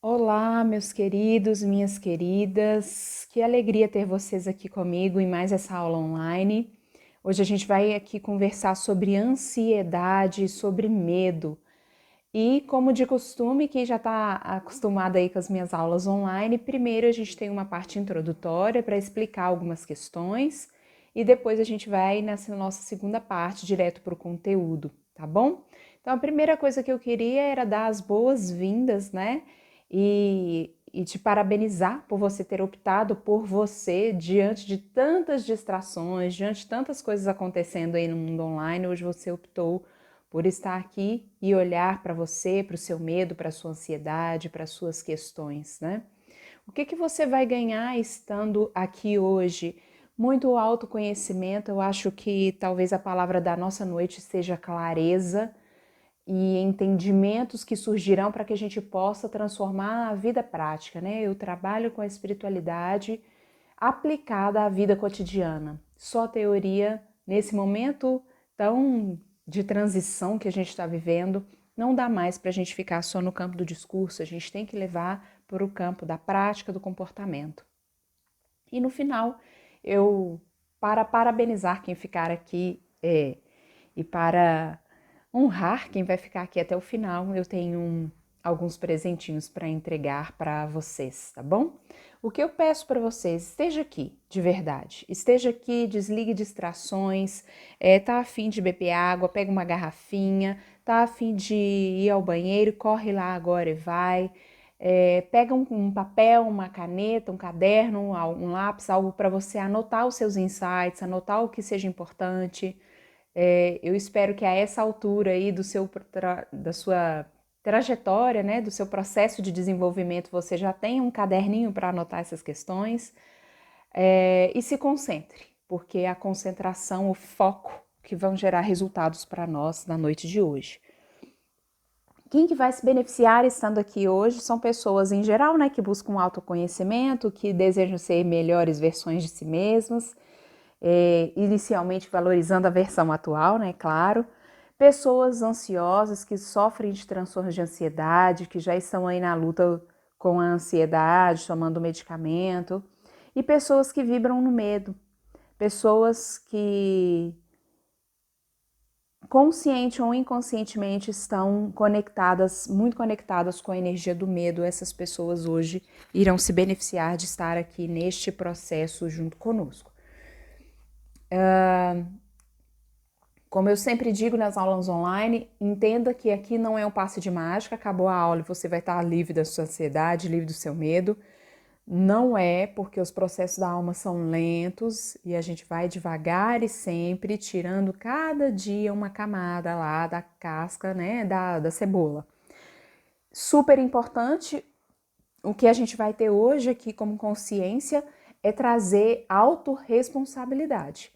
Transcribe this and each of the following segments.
Olá, meus queridos, minhas queridas, que alegria ter vocês aqui comigo em mais essa aula online. Hoje a gente vai aqui conversar sobre ansiedade, sobre medo. E como de costume, quem já está acostumado aí com as minhas aulas online, primeiro a gente tem uma parte introdutória para explicar algumas questões e depois a gente vai nessa nossa segunda parte direto para o conteúdo, tá bom? Então a primeira coisa que eu queria era dar as boas-vindas, né? E te parabenizar por você ter optado por você diante de tantas distrações, diante de tantas coisas acontecendo aí no mundo online. Hoje você optou por estar aqui e olhar para você, para o seu medo, para a sua ansiedade, para as suas questões, né? O que você vai ganhar estando aqui hoje? Muito autoconhecimento, eu acho que talvez a palavra da nossa noite seja clareza e entendimentos que surgirão para que a gente possa transformar a vida prática, né? Eu trabalho com a espiritualidade aplicada à vida cotidiana. Só teoria nesse momento tão de transição que a gente está vivendo, não dá mais para a gente ficar só no campo do discurso, a gente tem que levar para o campo da prática, do comportamento. E no final, eu, para parabenizar quem ficar aqui e para honrar quem vai ficar aqui até o final, eu tenho alguns presentinhos para entregar para vocês, tá bom? O que eu peço para vocês, esteja aqui, de verdade. Esteja aqui, desligue distrações, tá a fim de beber água, pega uma garrafinha, tá a fim de ir ao banheiro, corre lá agora e vai. Pega um papel, uma caneta, um caderno, um lápis, algo para você anotar os seus insights, anotar o que seja importante. Eu espero que a essa altura aí da sua trajetória, né, do seu processo de desenvolvimento, você já tenha um caderninho para anotar essas questões e se concentre, porque é a concentração, o foco que vão gerar resultados para nós na noite de hoje. Quem que vai se beneficiar estando aqui hoje são pessoas em geral, né, que buscam autoconhecimento, que desejam ser melhores versões de si mesmas, inicialmente valorizando a versão atual, né, claro. Pessoas ansiosas que sofrem de transtornos de ansiedade, que já estão aí na luta com a ansiedade, tomando medicamento. E pessoas que vibram no medo. Pessoas que consciente ou inconscientemente estão conectadas, muito conectadas com a energia do medo. Essas pessoas hoje irão se beneficiar de estar aqui neste processo junto conosco. Como eu sempre digo nas aulas online, entenda que aqui não é um passe de mágica, acabou a aula e você vai estar livre da sua ansiedade, livre do seu medo. Não é, porque os processos da alma são lentos e a gente vai devagar e sempre tirando cada dia uma camada lá da casca, né, da cebola. Super importante, o que a gente vai ter hoje aqui como consciência é trazer autorresponsabilidade.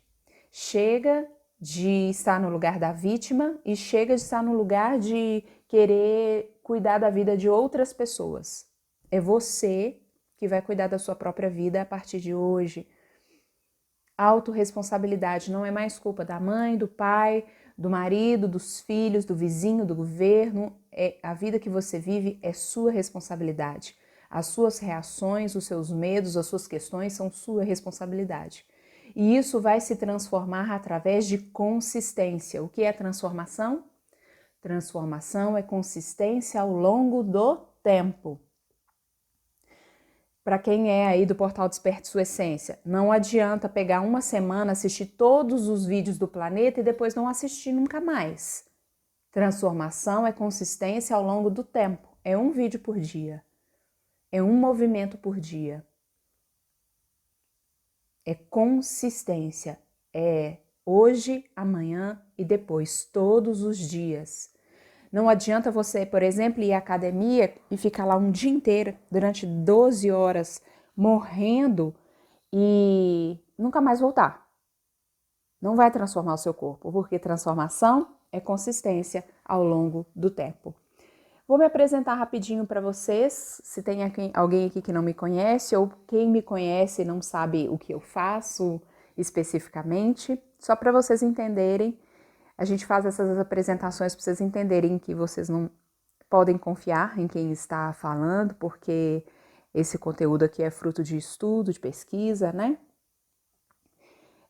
Chega de estar no lugar da vítima e chega de estar no lugar de querer cuidar da vida de outras pessoas. É você que vai cuidar da sua própria vida a partir de hoje. Autorresponsabilidade não é mais culpa da mãe, do pai, do marido, dos filhos, do vizinho, do governo. A vida que você vive é sua responsabilidade. As suas reações, os seus medos, as suas questões são sua responsabilidade. E isso vai se transformar através de consistência. O que é transformação? Transformação é consistência ao longo do tempo. Para quem é aí do portal Desperte Sua Essência, não adianta pegar uma semana, assistir todos os vídeos do planeta e depois não assistir nunca mais. Transformação é consistência ao longo do tempo. É um vídeo por dia. É um movimento por dia. É consistência. É hoje, amanhã e depois, todos os dias. Não adianta você, por exemplo, ir à academia e ficar lá um dia inteiro, durante 12 horas, morrendo e nunca mais voltar. Não vai transformar o seu corpo, porque transformação é consistência ao longo do tempo. Vou me apresentar rapidinho para vocês, se tem alguém aqui que não me conhece ou quem me conhece e não sabe o que eu faço especificamente, só para vocês entenderem. A gente faz essas apresentações para vocês entenderem que vocês não podem confiar em quem está falando, porque esse conteúdo aqui é fruto de estudo, de pesquisa, né?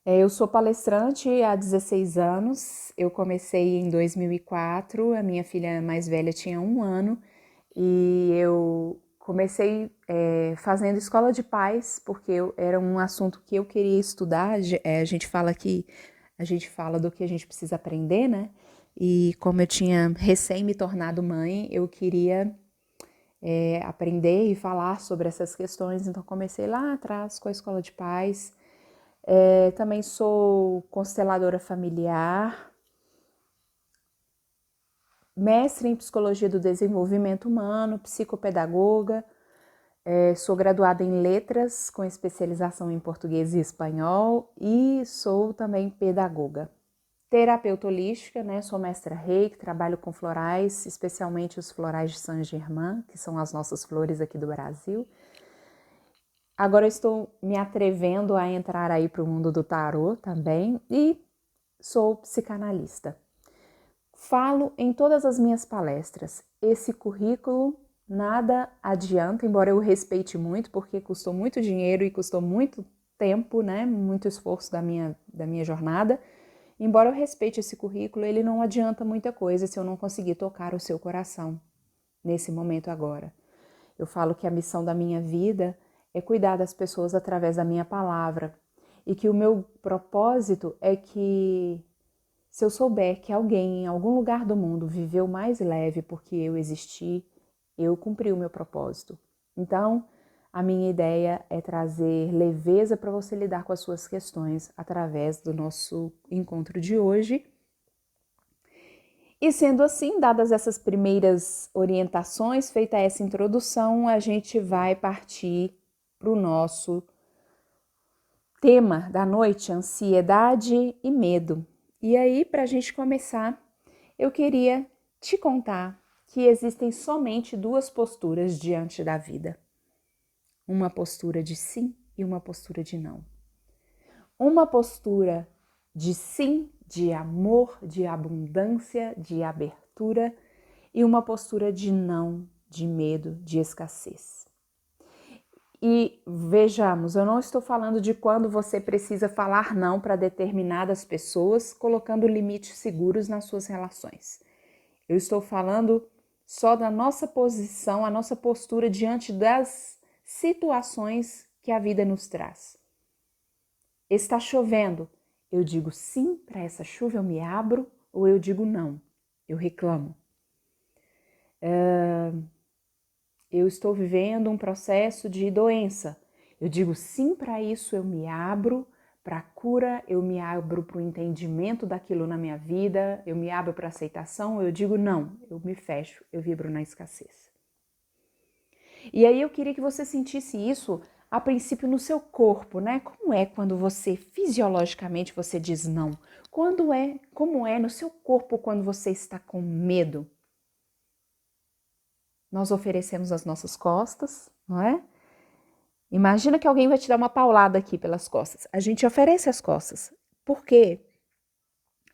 Eu sou palestrante há 16 anos, eu comecei em 2004, a minha filha mais velha tinha 1 ano, e eu comecei fazendo escola de pais, porque era um assunto que eu queria estudar. A gente fala do que a gente precisa aprender, né? E como eu tinha recém me tornado mãe, eu queria aprender e falar sobre essas questões, então comecei lá atrás com a escola de pais. Também sou consteladora familiar, mestre em psicologia do desenvolvimento humano, psicopedagoga, sou graduada em letras com especialização em português e espanhol e sou também pedagoga. Terapeuta holística, né? Sou mestra Reiki, trabalho com florais, especialmente os florais de Saint-Germain, que são as nossas flores aqui do Brasil. Agora eu estou me atrevendo a entrar aí para o mundo do tarô também e sou psicanalista. Falo em todas as minhas palestras. Esse currículo nada adianta, embora eu respeite muito, porque custou muito dinheiro e custou muito tempo, né? Muito esforço da minha jornada. Embora eu respeite esse currículo, ele não adianta muita coisa se eu não conseguir tocar o seu coração nesse momento agora. Eu falo que a missão da minha vida é cuidar das pessoas através da minha palavra e que o meu propósito é que, se eu souber que alguém em algum lugar do mundo viveu mais leve porque eu existi, eu cumpri o meu propósito. Então, a minha ideia é trazer leveza para você lidar com as suas questões através do nosso encontro de hoje. E sendo assim, dadas essas primeiras orientações, feita essa introdução, a gente vai partir para o nosso tema da noite, ansiedade e medo. E aí, para a gente começar, eu queria te contar que existem somente 2 posturas diante da vida. Uma postura de sim e uma postura de não. Uma postura de sim, de amor, de abundância, de abertura, e uma postura de não, de medo, de escassez. E vejamos, eu não estou falando de quando você precisa falar não para determinadas pessoas, colocando limites seguros nas suas relações. Eu estou falando só da nossa posição, a nossa postura diante das situações que a vida nos traz. Está chovendo, eu digo sim para essa chuva, eu me abro, ou eu digo não, eu reclamo. Eu estou vivendo um processo de doença, eu digo sim para isso, eu me abro para a cura, eu me abro para o entendimento daquilo na minha vida, eu me abro para a aceitação, eu digo não, eu me fecho, eu vibro na escassez. E aí eu queria que você sentisse isso a princípio no seu corpo, né? Como é quando você fisiologicamente você diz não? Como é no seu corpo quando você está com medo? Nós oferecemos as nossas costas, não é? Imagina que alguém vai te dar uma paulada aqui pelas costas. A gente oferece as costas. Por quê?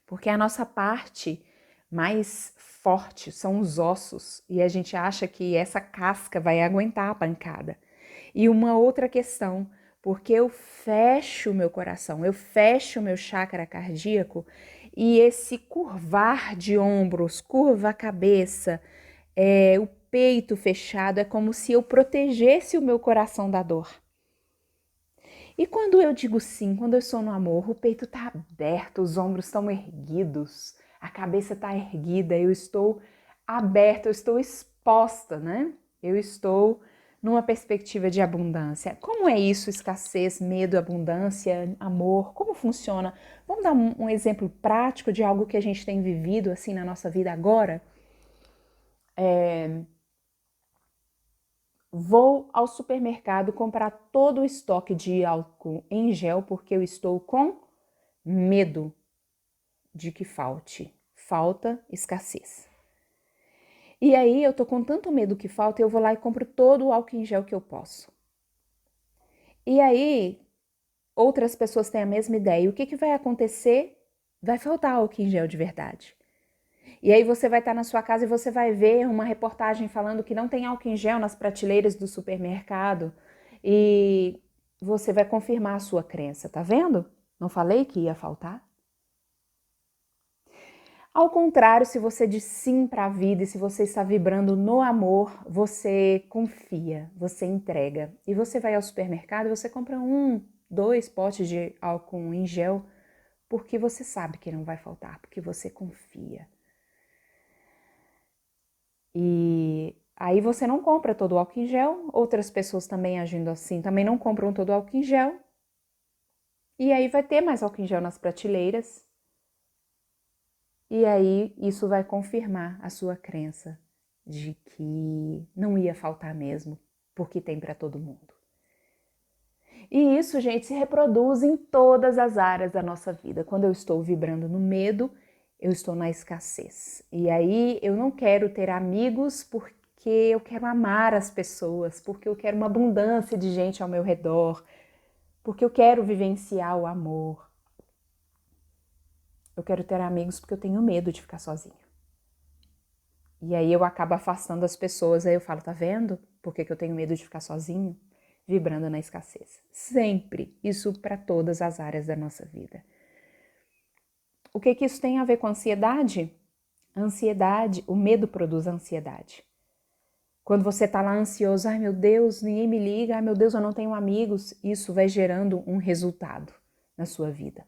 Porque a nossa parte mais forte são os ossos e a gente acha que essa casca vai aguentar a pancada. E uma outra questão, porque eu fecho o meu coração, eu fecho o meu chakra cardíaco e esse curvar de ombros, curva a cabeça, o peito fechado, é como se eu protegesse o meu coração da dor. E quando eu digo sim, quando eu estou no amor, o peito está aberto, os ombros estão erguidos, a cabeça está erguida, eu estou aberta, eu estou exposta, né? Eu estou numa perspectiva de abundância. Como é isso? Escassez, medo, abundância, amor, como funciona? Vamos dar um exemplo prático de algo que a gente tem vivido assim na nossa vida agora? Vou ao supermercado comprar todo o estoque de álcool em gel porque eu estou com medo de que falte. Falta, escassez. E aí eu tô com tanto medo que falta, eu vou lá e compro todo o álcool em gel que eu posso. E aí outras pessoas têm a mesma ideia. E o que vai acontecer? Vai faltar álcool em gel de verdade. E aí você vai estar na sua casa e você vai ver uma reportagem falando que não tem álcool em gel nas prateleiras do supermercado e você vai confirmar a sua crença, tá vendo? Não falei que ia faltar? Ao contrário, se você diz sim para a vida e se você está vibrando no amor, você confia, você entrega. E você vai ao supermercado e você compra 2 potes de álcool em gel, porque você sabe que não vai faltar, porque você confia. E aí você não compra todo o álcool em gel, outras pessoas também agindo assim, também não compram todo o álcool em gel. E aí vai ter mais álcool em gel nas prateleiras. E aí isso vai confirmar a sua crença de que não ia faltar mesmo, porque tem para todo mundo. E isso, gente, se reproduz em todas as áreas da nossa vida. Quando eu estou vibrando no medo, eu estou na escassez. E aí eu não quero ter amigos porque eu quero amar as pessoas, porque eu quero uma abundância de gente ao meu redor, porque eu quero vivenciar o amor. Eu quero ter amigos porque eu tenho medo de ficar sozinha. E aí eu acabo afastando as pessoas, aí eu falo, tá vendo? Por que eu tenho medo de ficar sozinho? Vibrando na escassez. Sempre. Isso para todas as áreas da nossa vida. O que isso tem a ver com ansiedade? Ansiedade, o medo produz ansiedade. Quando você tá lá ansioso, ai meu Deus, ninguém me liga, ai meu Deus, eu não tenho amigos, isso vai gerando um resultado na sua vida.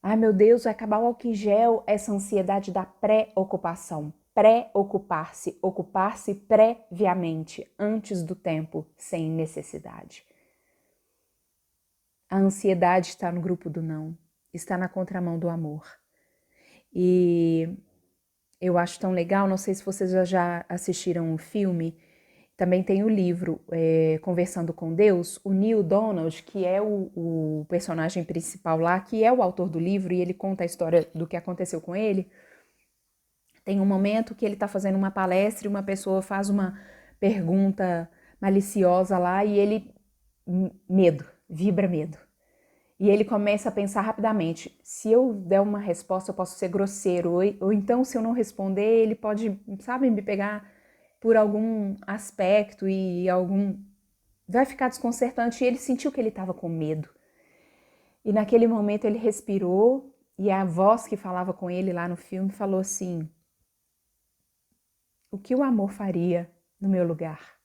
Ai meu Deus, vai acabar o álcool em gel, essa ansiedade da pré-ocupação. Pré-ocupar-se, ocupar-se previamente, antes do tempo, sem necessidade. A ansiedade está no grupo do não, está na contramão do amor. E eu acho tão legal, não sei se vocês já assistiram um filme, também tem o livro Conversando com Deus, o Neil Donald, que é o personagem principal lá, que é o autor do livro, e ele conta a história do que aconteceu com ele. Tem um momento que ele está fazendo uma palestra e uma pessoa faz uma pergunta maliciosa lá e ele, medo, vibra medo. E ele começa a pensar rapidamente, se eu der uma resposta eu posso ser grosseiro, ou então se eu não responder ele pode, sabe, me pegar por algum aspecto e vai ficar desconcertante. E ele sentiu que ele estava com medo. E naquele momento ele respirou e a voz que falava com ele lá no filme falou assim, o que o amor faria no meu lugar?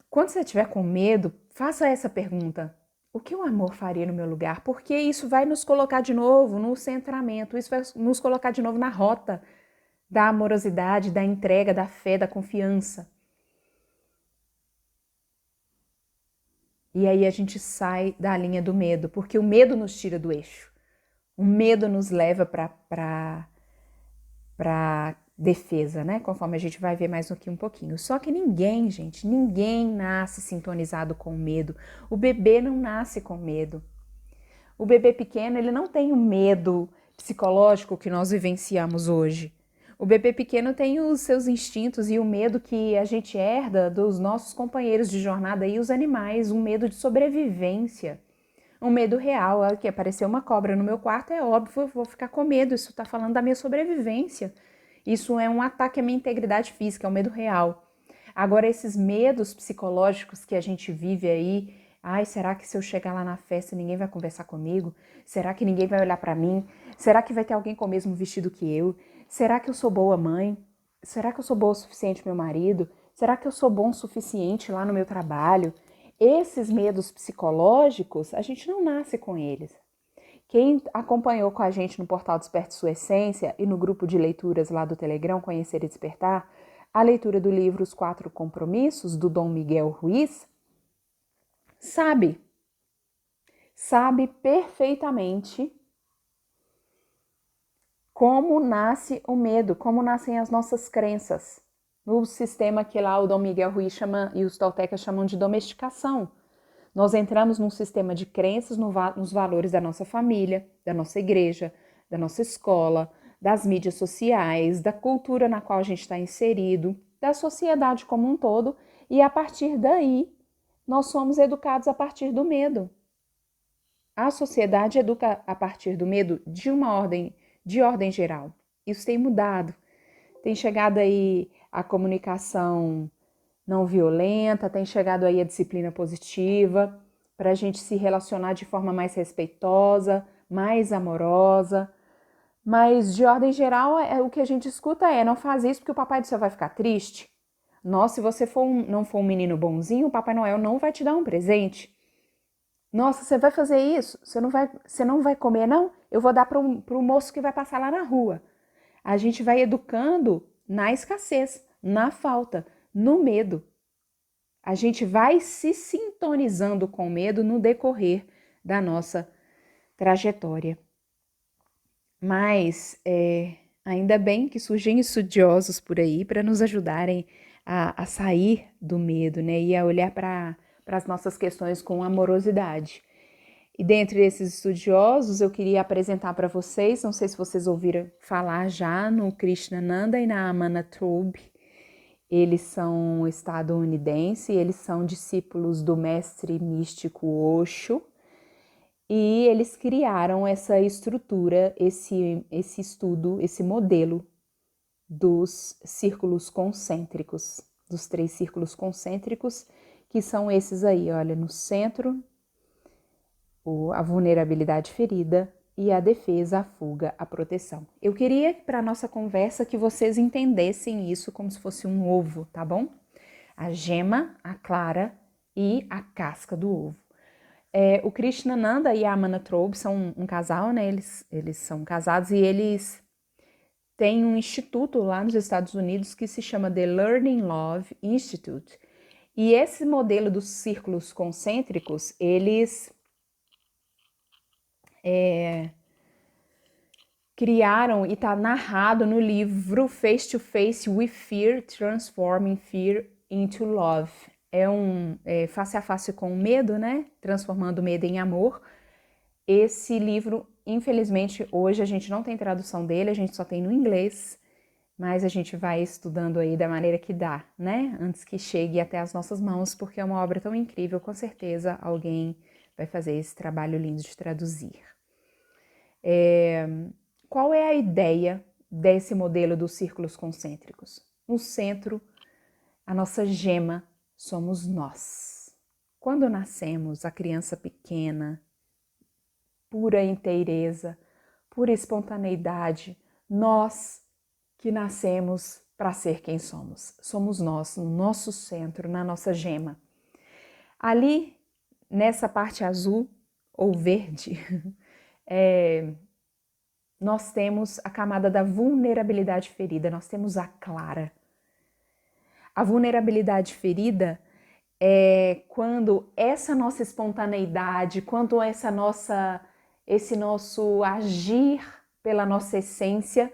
Quando você estiver com medo, faça essa pergunta. O que o amor faria no meu lugar? Porque isso vai nos colocar de novo no centramento, isso vai nos colocar de novo na rota da amorosidade, da entrega, da fé, da confiança. E aí a gente sai da linha do medo, porque o medo nos tira do eixo. O medo nos leva para defesa, né? Conforme a gente vai ver mais aqui um pouquinho. Só que ninguém, gente, ninguém nasce sintonizado com medo. O bebê não nasce com medo. O bebê pequeno, ele não tem o medo psicológico que nós vivenciamos hoje. O bebê pequeno tem os seus instintos e o medo que a gente herda dos nossos companheiros de jornada e os animais, um medo de sobrevivência, um medo real. Que apareceu uma cobra no meu quarto, é óbvio, eu vou ficar com medo, isso está falando da minha sobrevivência. Isso é um ataque à minha integridade física, é um medo real. Agora, esses medos psicológicos que a gente vive aí, ai, será que se eu chegar lá na festa ninguém vai conversar comigo? Será que ninguém vai olhar para mim? Será que vai ter alguém com o mesmo vestido que eu? Será que eu sou boa mãe? Será que eu sou boa o suficiente pro meu marido? Será que eu sou bom o suficiente lá no meu trabalho? Esses medos psicológicos, a gente não nasce com eles. Quem acompanhou com a gente no portal Desperte Sua Essência e no grupo de leituras lá do Telegram, Conhecer e Despertar, a leitura do livro Os 4 Compromissos, do Dom Miguel Ruiz, sabe perfeitamente como nasce o medo, como nascem as nossas crenças. No sistema que lá o Dom Miguel Ruiz chama e os toltecas chamam de domesticação. Nós entramos num sistema de crenças nos valores da nossa família, da nossa igreja, da nossa escola, das mídias sociais, da cultura na qual a gente está inserido, da sociedade como um todo, e a partir daí nós somos educados a partir do medo. A sociedade educa a partir do medo de ordem geral. Isso tem mudado. Tem chegado aí a comunicação não violenta, tem chegado aí a disciplina positiva, para a gente se relacionar de forma mais respeitosa, mais amorosa. Mas, de ordem geral, o que a gente escuta é: não faz isso porque o Papai do Céu vai ficar triste. Nossa, se você não for um menino bonzinho, o Papai Noel não vai te dar um presente. Nossa, você vai fazer isso? Você não vai comer, não? Eu vou dar para o moço que vai passar lá na rua. A gente vai educando na escassez, na falta, no medo. A gente vai se sintonizando com o medo no decorrer da nossa trajetória. Mas ainda bem que surgem estudiosos por aí para nos ajudarem a sair do medo, né? E a olhar para as nossas questões com amorosidade. E dentre esses estudiosos, eu queria apresentar para vocês, não sei se vocês ouviram falar já no Krishnananda e na Amana Troub. Eles são estadunidenses, eles são discípulos do mestre místico Osho, e eles criaram essa estrutura, esse estudo, esse modelo dos círculos concêntricos, dos 3 círculos concêntricos, que são esses aí, olha, no centro, a vulnerabilidade ferida e a defesa, a fuga, a proteção. Eu queria, para a nossa conversa, que vocês entendessem isso como se fosse um ovo, tá bom? A gema, a clara e a casca do ovo. O Krishnananda e a Amana Troub são um casal, né? Eles são casados e eles têm um instituto lá nos Estados Unidos que se chama The Learning Love Institute. E esse modelo dos círculos concêntricos, eles criaram e está narrado no livro Face to Face with Fear, Transforming Fear into Love. Face a face com o medo, né? Transformando o medo em amor. Esse livro, infelizmente, hoje a gente não tem tradução dele, a gente só tem no inglês, mas a gente vai estudando aí da maneira que dá, né? Antes que chegue até as nossas mãos, porque é uma obra tão incrível, com certeza alguém vai fazer esse trabalho lindo de traduzir. Qual é a ideia desse modelo dos círculos concêntricos? No centro, a nossa gema somos nós. Quando nascemos, a criança pequena, pura inteireza, pura espontaneidade, nós que nascemos para ser quem somos. Somos nós, no nosso centro, na nossa gema. Ali, nessa parte azul ou verde, nós temos a camada da vulnerabilidade ferida, nós temos a clara. A vulnerabilidade ferida é quando essa nossa espontaneidade, quando esse nosso agir pela nossa essência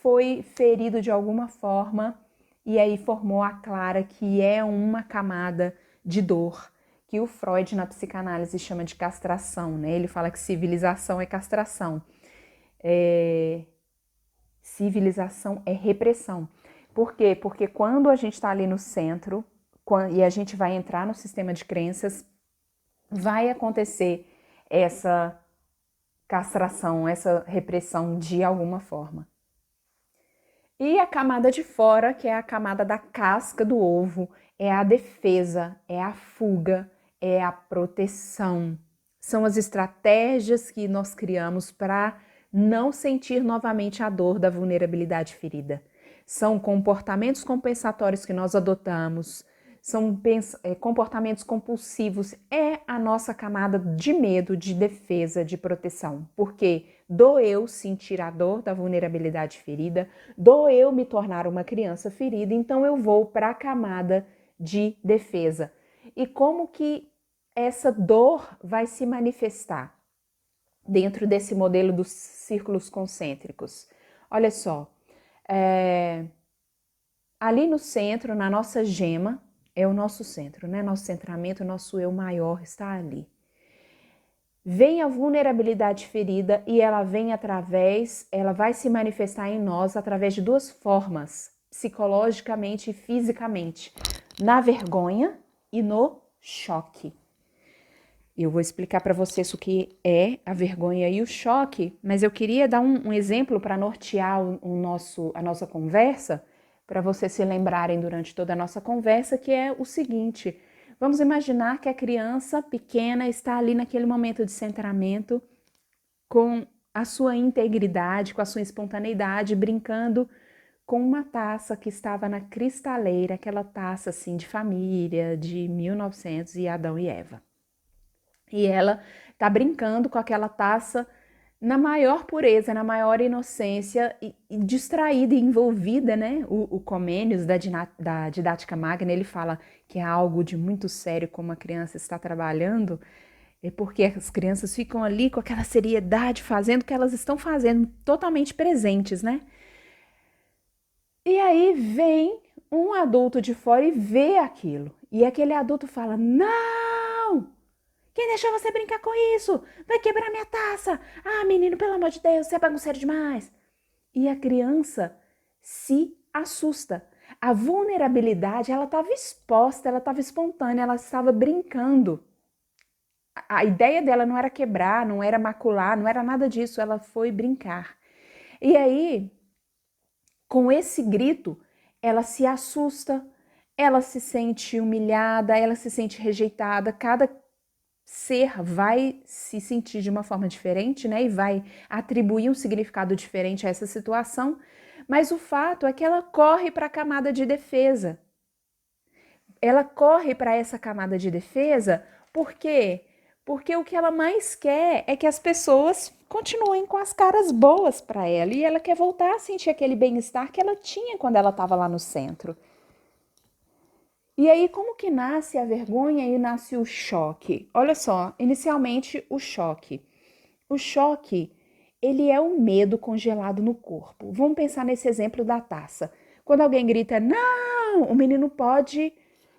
foi ferido de alguma forma e aí formou a clara, que é uma camada de dor, que o Freud na psicanálise chama de castração, né? Ele fala que civilização é castração. Civilização é repressão. Por quê? Porque quando a gente está ali no centro e a gente vai entrar no sistema de crenças, vai acontecer essa castração, essa repressão de alguma forma. E a camada de fora, que é a camada da casca do ovo, é a defesa, é a fuga, é a proteção. São as estratégias que nós criamos para não sentir novamente a dor da vulnerabilidade ferida. São comportamentos compensatórios que nós adotamos, são comportamentos compulsivos, é a nossa camada de medo, de defesa, de proteção. Porque do eu sentir a dor da vulnerabilidade ferida, do eu me tornar uma criança ferida, então eu vou para a camada de defesa. E como que essa dor vai se manifestar dentro desse modelo dos círculos concêntricos? Olha só, ali no centro, na nossa gema, é o nosso centro, né? Nosso centramento, nosso eu maior está ali. Vem a vulnerabilidade ferida e ela vai se manifestar em nós através de 2 formas, psicologicamente e fisicamente, na vergonha e no choque. Eu vou explicar para vocês o que é a vergonha e o choque, mas eu queria dar um exemplo para nortear a nossa conversa, para vocês se lembrarem durante toda a nossa conversa, que é o seguinte: vamos imaginar que a criança pequena está ali naquele momento de centramento, com a sua integridade, com a sua espontaneidade, brincando com uma taça que estava na cristaleira, aquela taça assim de família, de 1900 e Adão e Eva. E ela está brincando com aquela taça na maior pureza, na maior inocência e distraída e envolvida, né? O Comênios da Didática Magna, ele fala que é algo de muito sério como a criança está trabalhando, é porque as crianças ficam ali com aquela seriedade, fazendo o que elas estão fazendo, totalmente presentes, né? E aí vem um adulto de fora e vê aquilo. E aquele adulto fala: não! Quem deixou você brincar com isso? Vai quebrar minha taça! Ah, menino, pelo amor de Deus, você é bagunceiro demais! E a criança se assusta. A vulnerabilidade, ela estava exposta, ela estava espontânea, ela estava brincando. A ideia dela não era quebrar, não era macular, não era nada disso, ela foi brincar. E aí, com esse grito, ela se assusta, ela se sente humilhada, ela se sente rejeitada. Cada ser vai se sentir de uma forma diferente, né? E vai atribuir um significado diferente a essa situação. Mas o fato é que ela corre para a camada de defesa. Ela corre para essa camada de defesa, por quê? Porque o que ela mais quer é que as pessoas continuem com as caras boas para ela e ela quer voltar a sentir aquele bem-estar que ela tinha quando ela estava lá no centro. E aí, como que nasce a vergonha e nasce o choque? Olha só, inicialmente o choque. O choque, ele é um medo congelado no corpo. Vamos pensar nesse exemplo da taça. Quando alguém grita, não, o menino pode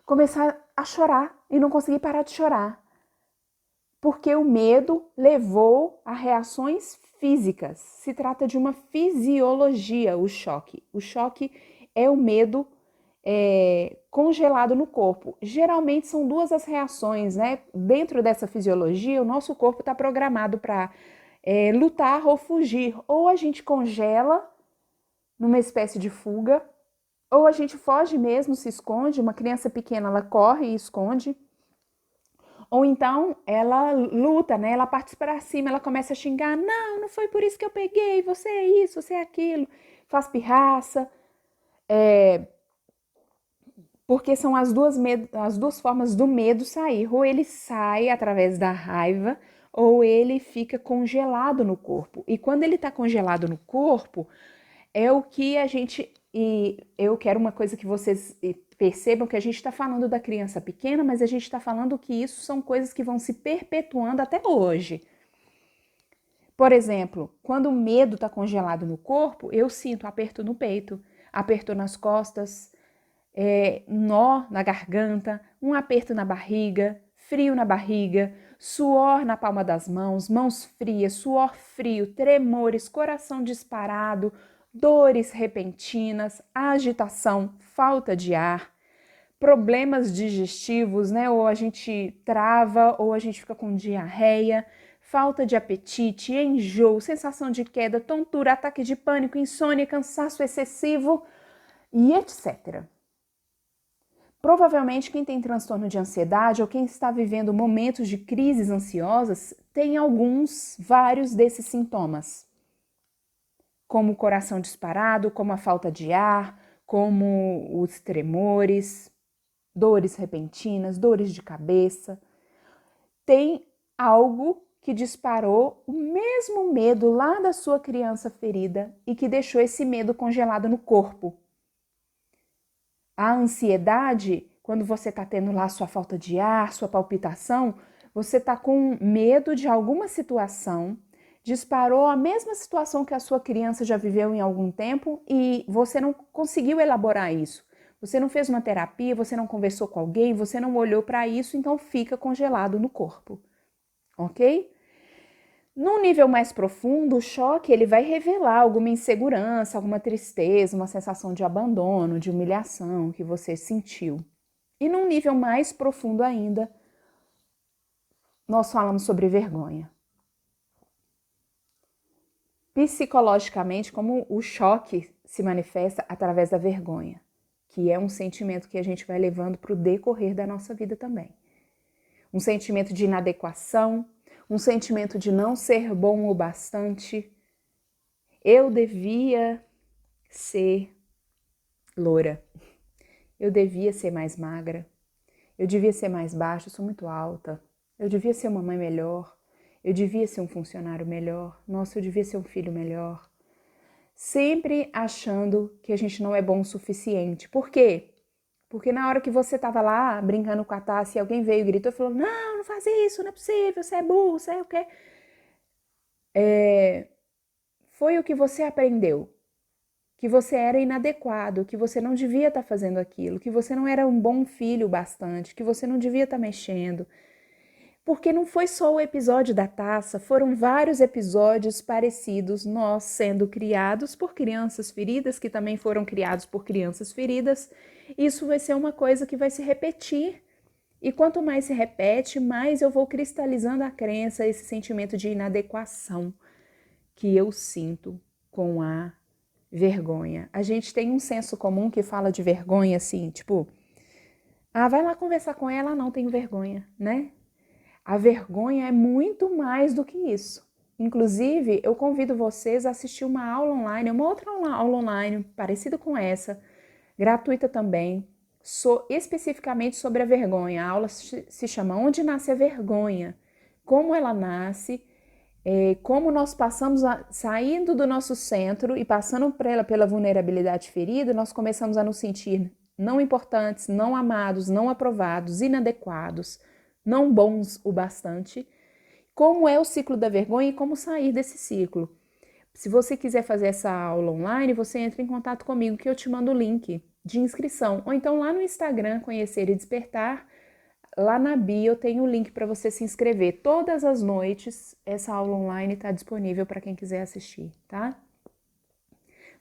começar a chorar e não conseguir parar de chorar. Porque o medo levou a reações físicas. Se trata de uma fisiologia, o choque. O choque é o medo congelado no corpo. Geralmente são duas as reações, né? Dentro dessa fisiologia, o nosso corpo está programado para lutar ou fugir. Ou a gente congela numa espécie de fuga, ou a gente foge mesmo, se esconde. Uma criança pequena, ela corre e esconde. Ou então ela luta, né? Ela parte para cima, ela começa a xingar: não, não foi por isso que eu peguei, você é isso, você é aquilo. Faz pirraça. Porque são as duas formas do medo sair. Ou ele sai através da raiva, ou ele fica congelado no corpo. E quando ele está congelado no corpo, é o que a gente. E eu quero uma coisa que vocês percebam, que a gente está falando da criança pequena, mas a gente está falando que isso são coisas que vão se perpetuando até hoje. Por exemplo, quando o medo está congelado no corpo, eu sinto aperto no peito, aperto nas costas, nó na garganta, um aperto na barriga, frio na barriga, suor na palma das mãos, mãos frias, suor frio, tremores, coração disparado, dores repentinas, agitação, falta de ar, problemas digestivos, né? Ou a gente trava, ou a gente fica com diarreia, falta de apetite, enjoo, sensação de queda, tontura, ataque de pânico, insônia, cansaço excessivo e etc. Provavelmente quem tem transtorno de ansiedade ou quem está vivendo momentos de crises ansiosas tem vários desses sintomas, como o coração disparado, como a falta de ar, como os tremores, dores repentinas, dores de cabeça. Tem algo que disparou o mesmo medo lá da sua criança ferida e que deixou esse medo congelado no corpo. A ansiedade, quando você está tendo lá sua falta de ar, sua palpitação, você está com medo de alguma situação, disparou a mesma situação que a sua criança já viveu em algum tempo e você não conseguiu elaborar isso. Você não fez uma terapia, você não conversou com alguém, você não olhou para isso, então fica congelado no corpo, ok? Num nível mais profundo, o choque ele vai revelar alguma insegurança, alguma tristeza, uma sensação de abandono, de humilhação que você sentiu. E num nível mais profundo ainda, nós falamos sobre vergonha. Psicologicamente, como o choque se manifesta através da vergonha, que é um sentimento que a gente vai levando para o decorrer da nossa vida também. Um sentimento de inadequação, um sentimento de não ser bom o bastante. Eu devia ser loura, eu devia ser mais magra, eu devia ser mais baixa, eu sou muito alta, eu devia ser uma mãe melhor, eu devia ser um funcionário melhor, nossa, eu devia ser um filho melhor. Sempre achando que a gente não é bom o suficiente. Por quê? Porque na hora que você estava lá brincando com a taça e alguém veio e gritou e falou: não faz isso, não é possível, você é burro, você é o quê? Foi o que você aprendeu. Que você era inadequado, que você não devia estar fazendo aquilo, que você não era um bom filho bastante, que você não devia estar mexendo. Porque não foi só o episódio da taça, foram vários episódios parecidos, nós sendo criados por crianças feridas, que também foram criados por crianças feridas. Isso vai ser uma coisa que vai se repetir. E quanto mais se repete, mais eu vou cristalizando a crença, esse sentimento de inadequação que eu sinto com a vergonha. A gente tem um senso comum que fala de vergonha assim, tipo, vai lá conversar com ela, não tenho vergonha, né? A vergonha é muito mais do que isso. Inclusive, eu convido vocês a assistir uma aula online, uma outra aula online parecida com essa, gratuita também, especificamente sobre a vergonha. A aula se chama Onde Nasce a Vergonha? Como ela nasce, como nós passamos saindo do nosso centro e passando pela vulnerabilidade ferida, nós começamos a nos sentir não importantes, não amados, não aprovados, inadequados, não bons o bastante. Como é o ciclo da vergonha e como sair desse ciclo. Se você quiser fazer essa aula online, você entra em contato comigo que eu te mando o link de inscrição. Ou então lá no Instagram, Conhecer e Despertar, lá na bio tem o link para você se inscrever. Todas as noites essa aula online está disponível para quem quiser assistir, tá?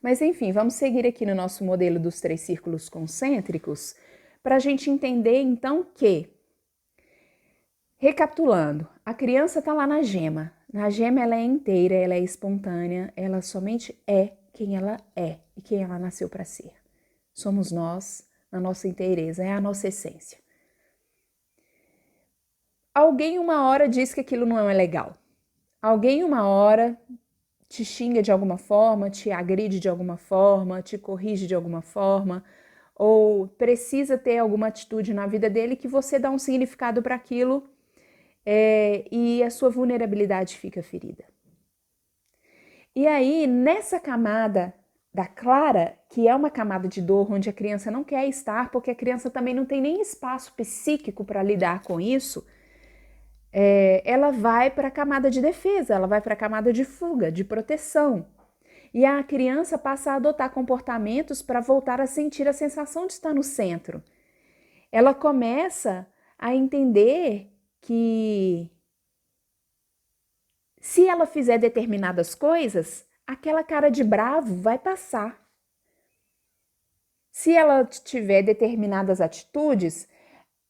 Mas enfim, vamos seguir aqui no nosso modelo dos 3 círculos concêntricos para a gente entender então que, recapitulando, a criança está lá na gema. Na gema ela é inteira, ela é espontânea, ela somente é quem ela é e quem ela nasceu para ser. Somos nós, na nossa inteireza, é a nossa essência. Alguém uma hora diz que aquilo não é legal. Alguém uma hora te xinga de alguma forma, te agride de alguma forma, te corrige de alguma forma, ou precisa ter alguma atitude na vida dele que você dá um significado para aquilo e a sua vulnerabilidade fica ferida. E aí, nessa camada da clara, que é uma camada de dor onde a criança não quer estar, porque a criança também não tem nem espaço psíquico para lidar com isso, ela vai para a camada de defesa, ela vai para a camada de fuga, de proteção. E a criança passa a adotar comportamentos para voltar a sentir a sensação de estar no centro. Ela começa a entender que se ela fizer determinadas coisas, aquela cara de bravo vai passar. Se ela tiver determinadas atitudes,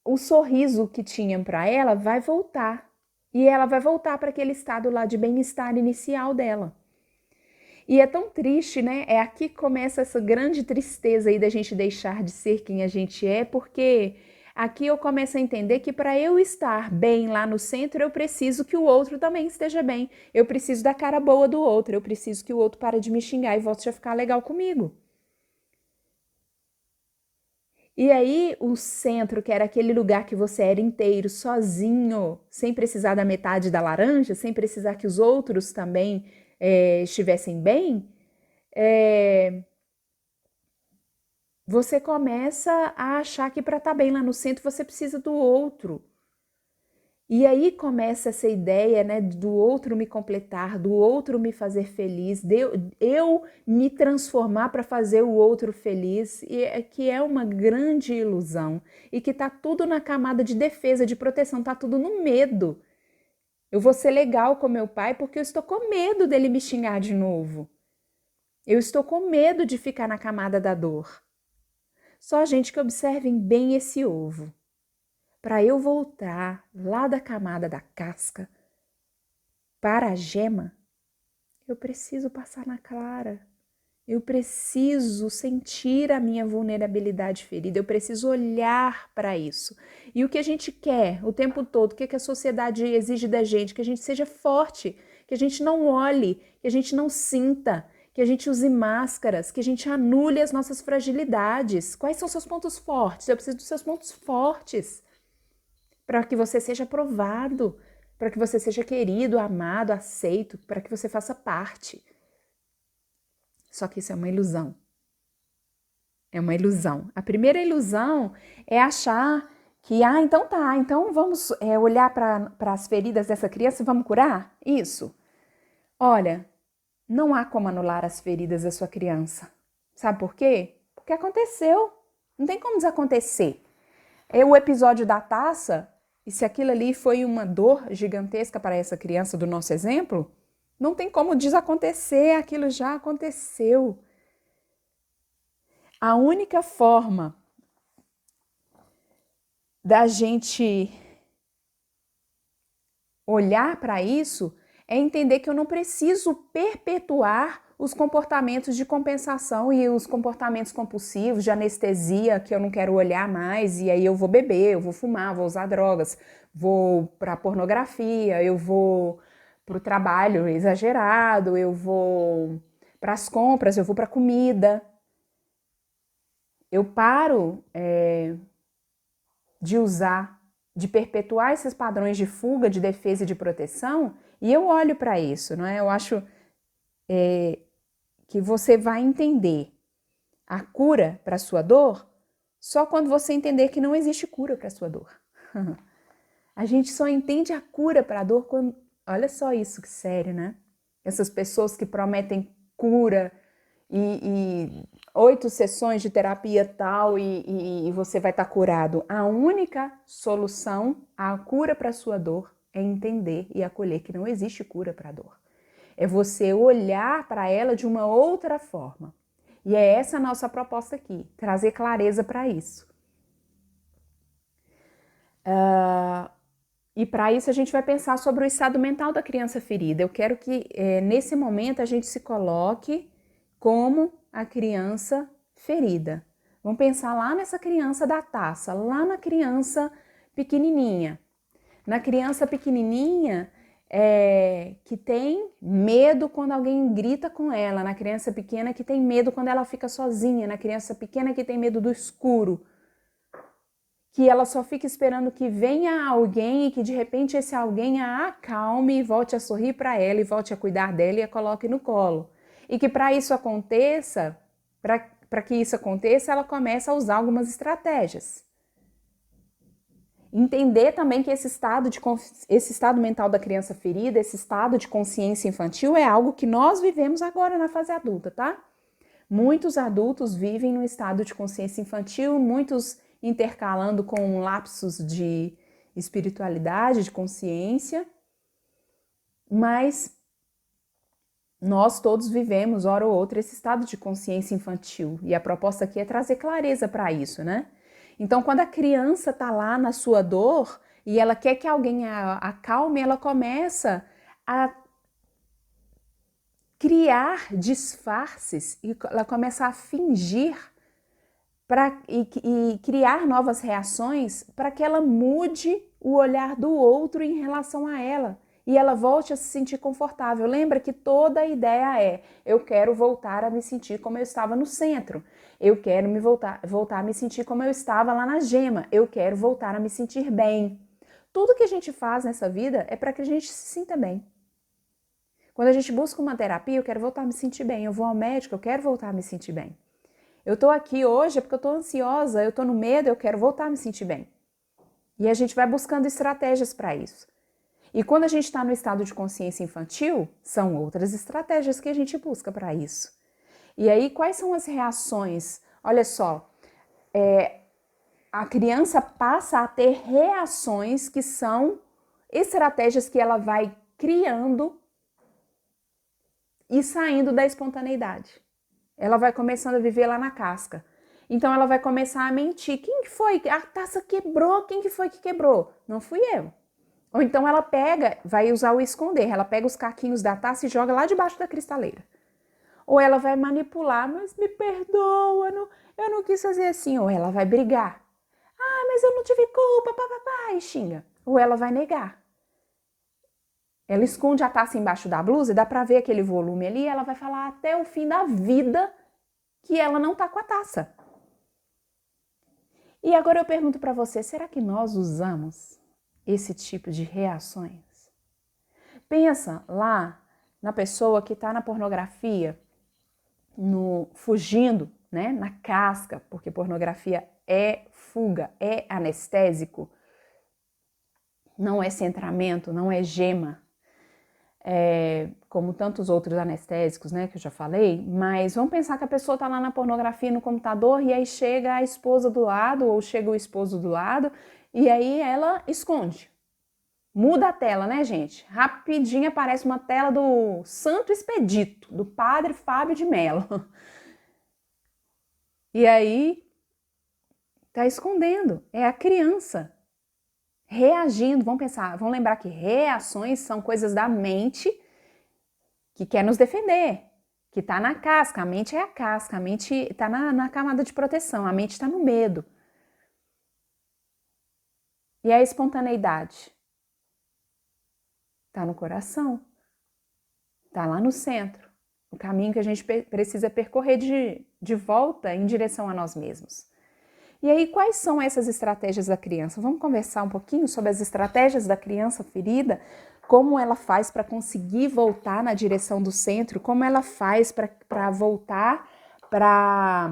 o sorriso que tinham para ela vai voltar. E ela vai voltar para aquele estado lá de bem-estar inicial dela. E é tão triste, né? É aqui que começa essa grande tristeza aí da gente deixar de ser quem a gente é, porque aqui eu começo a entender que para eu estar bem lá no centro, eu preciso que o outro também esteja bem. Eu preciso da cara boa do outro, eu preciso que o outro pare de me xingar e volte a ficar legal comigo. E aí o centro, que era aquele lugar que você era inteiro, sozinho, sem precisar da metade da laranja, sem precisar que os outros também estivessem bem, você começa a achar que para estar bem lá no centro você precisa do outro. E aí começa essa ideia, né, do outro me completar, do outro me fazer feliz, de eu me transformar para fazer o outro feliz, e que é uma grande ilusão e que tá tudo na camada de defesa, de proteção, tá tudo no medo. Eu vou ser legal com meu pai porque eu estou com medo dele me xingar de novo. Eu estou com medo de ficar na camada da dor. Só gente que observem bem esse ovo, para eu voltar lá da camada da casca para a gema, eu preciso passar na clara. Eu preciso sentir a minha vulnerabilidade ferida, eu preciso olhar para isso. E o que a gente quer o tempo todo, o que a sociedade exige da gente? Que a gente seja forte, que a gente não olhe, que a gente não sinta, que a gente use máscaras, que a gente anule as nossas fragilidades. Quais são seus pontos fortes? Eu preciso dos seus pontos fortes para que você seja aprovado, para que você seja querido, amado, aceito, para que você faça parte. Só que isso é uma ilusão. É uma ilusão. A primeira ilusão é achar que, então tá, então vamos olhar para as feridas dessa criança e vamos curar? Isso. Olha, não há como anular as feridas da sua criança. Sabe por quê? Porque aconteceu. Não tem como desacontecer. É o episódio da taça, e se aquilo ali foi uma dor gigantesca para essa criança do nosso exemplo, não tem como desacontecer, aquilo já aconteceu. A única forma da gente olhar para isso é entender que eu não preciso perpetuar os comportamentos de compensação e os comportamentos compulsivos de anestesia que eu não quero olhar mais, e aí eu vou beber, eu vou fumar, vou usar drogas, vou para pornografia, eu vou para o trabalho exagerado, eu vou para as compras, eu vou para comida. Eu paro de usar, de perpetuar esses padrões de fuga, de defesa e de proteção, e eu olho para isso, não é? Eu acho que você vai entender a cura para a sua dor só quando você entender que não existe cura para a sua dor. A gente só entende a cura para a dor quando... Olha só isso, que sério, né? Essas pessoas que prometem cura e 8 sessões de terapia tal e você vai estar curado. A única solução, a cura para a sua dor, é entender e acolher que não existe cura para a dor. É você olhar para ela de uma outra forma. E é essa a nossa proposta aqui, trazer clareza para isso. E para isso a gente vai pensar sobre o estado mental da criança ferida. Eu quero que nesse momento a gente se coloque como a criança ferida. Vamos pensar lá nessa criança da taça, lá na criança pequenininha. Na criança pequenininha que tem medo quando alguém grita com ela, na criança pequena que tem medo quando ela fica sozinha, na criança pequena que tem medo do escuro, que ela só fica esperando que venha alguém e que de repente esse alguém a acalme e volte a sorrir para ela e volte a cuidar dela e a coloque no colo. E que para isso aconteça, para que isso aconteça, ela começa a usar algumas estratégias. Entender também que esse estado mental da criança ferida, esse estado de consciência infantil é algo que nós vivemos agora na fase adulta, tá? Muitos adultos vivem no estado de consciência infantil, muitos intercalando com lapsos de espiritualidade, de consciência, mas nós todos vivemos, hora ou outra, esse estado de consciência infantil. E a proposta aqui é trazer clareza para isso, né? Então, quando a criança está lá na sua dor e ela quer que alguém a acalme, ela começa a criar disfarces e ela começa a fingir e criar novas reações para que ela mude o olhar do outro em relação a ela e ela volte a se sentir confortável. Lembra que toda a ideia é: eu quero voltar a me sentir como eu estava no centro, eu quero voltar a me sentir como eu estava lá na gema, eu quero voltar a me sentir bem. Tudo que a gente faz nessa vida é para que a gente se sinta bem. Quando a gente busca uma terapia, eu quero voltar a me sentir bem. Eu vou ao médico, eu quero voltar a me sentir bem. Eu tô aqui hoje porque eu tô ansiosa, eu tô no medo, eu quero voltar a me sentir bem. E a gente vai buscando estratégias para isso. E quando a gente está no estado de consciência infantil, são outras estratégias que a gente busca para isso. E aí, quais são as reações? Olha só, a criança passa a ter reações que são estratégias que ela vai criando e saindo da espontaneidade. Ela vai começando a viver lá na casca. Então ela vai começar a mentir. Quem que foi? A taça quebrou. Quem que foi que quebrou? Não fui eu. Ou então ela pega, vai usar o esconder. Ela pega os caquinhos da taça e joga lá debaixo da cristaleira. Ou ela vai manipular, mas me perdoa, eu não quis fazer assim. Ou ela vai brigar. Ah, mas eu não tive culpa, papapá, e xinga. Ou ela vai negar. Ela esconde a taça embaixo da blusa e dá pra ver aquele volume ali e ela vai falar até o fim da vida que ela não tá com a taça. E agora eu pergunto pra você, será que nós usamos esse tipo de reações? Pensa lá na pessoa que tá na pornografia, fugindo, né, na casca, porque pornografia é fuga, é anestésico, não é centramento, não é gema, como tantos outros anestésicos, né, que eu já falei, mas vamos pensar que a pessoa tá lá na pornografia no computador e aí chega a esposa do lado ou chega o esposo do lado e aí ela esconde. Muda a tela, né, gente? Rapidinho aparece uma tela do Santo Expedito, do Padre Fábio de Mello. E aí tá escondendo, é a criança reagindo. Vamos pensar, vamos lembrar que reações são coisas da mente que quer nos defender, que tá na casca. A mente é a casca, a mente tá na camada de proteção, a mente tá no medo. E a espontaneidade? Tá no coração, tá lá no centro. O caminho que a gente precisa percorrer de volta em direção a nós mesmos. E aí, quais são essas estratégias da criança? Vamos conversar um pouquinho sobre as estratégias da criança ferida, como ela faz para conseguir voltar na direção do centro, como ela faz para voltar para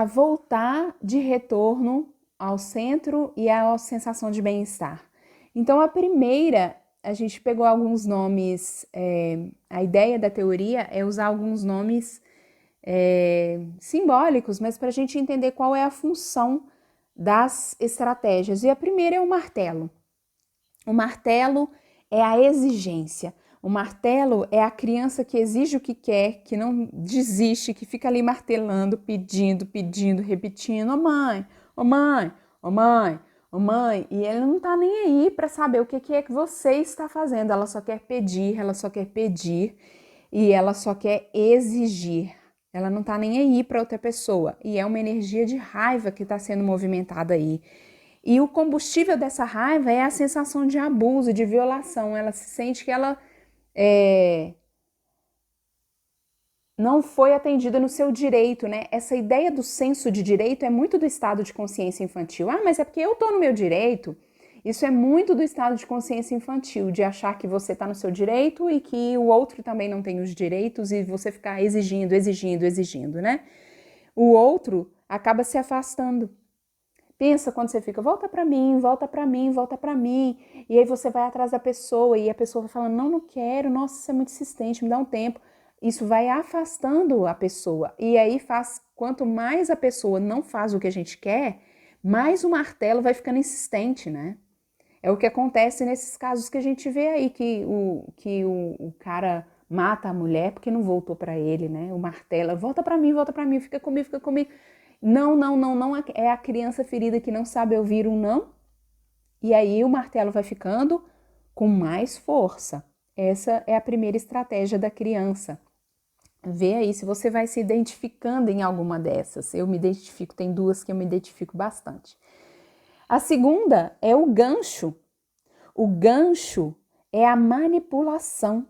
voltar de retorno ao centro e à sensação de bem-estar. Então, a primeira, a gente pegou alguns nomes, a ideia da teoria é usar alguns nomes simbólicos, mas para a gente entender qual é a função das estratégias. E a primeira é o martelo. O martelo é a exigência. O martelo é a criança que exige o que quer, que não desiste, que fica ali martelando, pedindo, repetindo: ô mãe, ô mãe, ô mãe, ô mãe. E ele não tá nem aí para saber o que é que você está fazendo. Ela só quer pedir e ela só quer exigir. Ela não tá nem aí para outra pessoa. E é uma energia de raiva que está sendo movimentada aí. E o combustível dessa raiva é a sensação de abuso, de violação. Ela se sente que ela não foi atendida no seu direito, né? Essa ideia do senso de direito é muito do estado de consciência infantil. Ah, mas é porque eu tô no meu direito. Isso é muito do estado de consciência infantil, de achar que você tá no seu direito e que o outro também não tem os direitos e você ficar exigindo, né? O outro acaba se afastando. Pensa quando você fica, volta pra mim, volta pra mim, volta pra mim. E aí você vai atrás da pessoa e a pessoa vai falando, não quero, nossa, isso é muito insistente, me dá um tempo. Isso vai afastando a pessoa. E aí quanto mais a pessoa não faz o que a gente quer, mais o martelo vai ficando insistente, né? É o que acontece nesses casos que a gente vê aí, que o cara mata a mulher porque não voltou pra ele, né? O martelo, volta pra mim, fica comigo, fica comigo. Não, é a criança ferida que não sabe ouvir um não. E aí o martelo vai ficando com mais força. Essa é a primeira estratégia da criança. Vê aí se você vai se identificando em alguma dessas. Eu me identifico, tem duas que eu me identifico bastante. A segunda é o gancho. O gancho é a manipulação.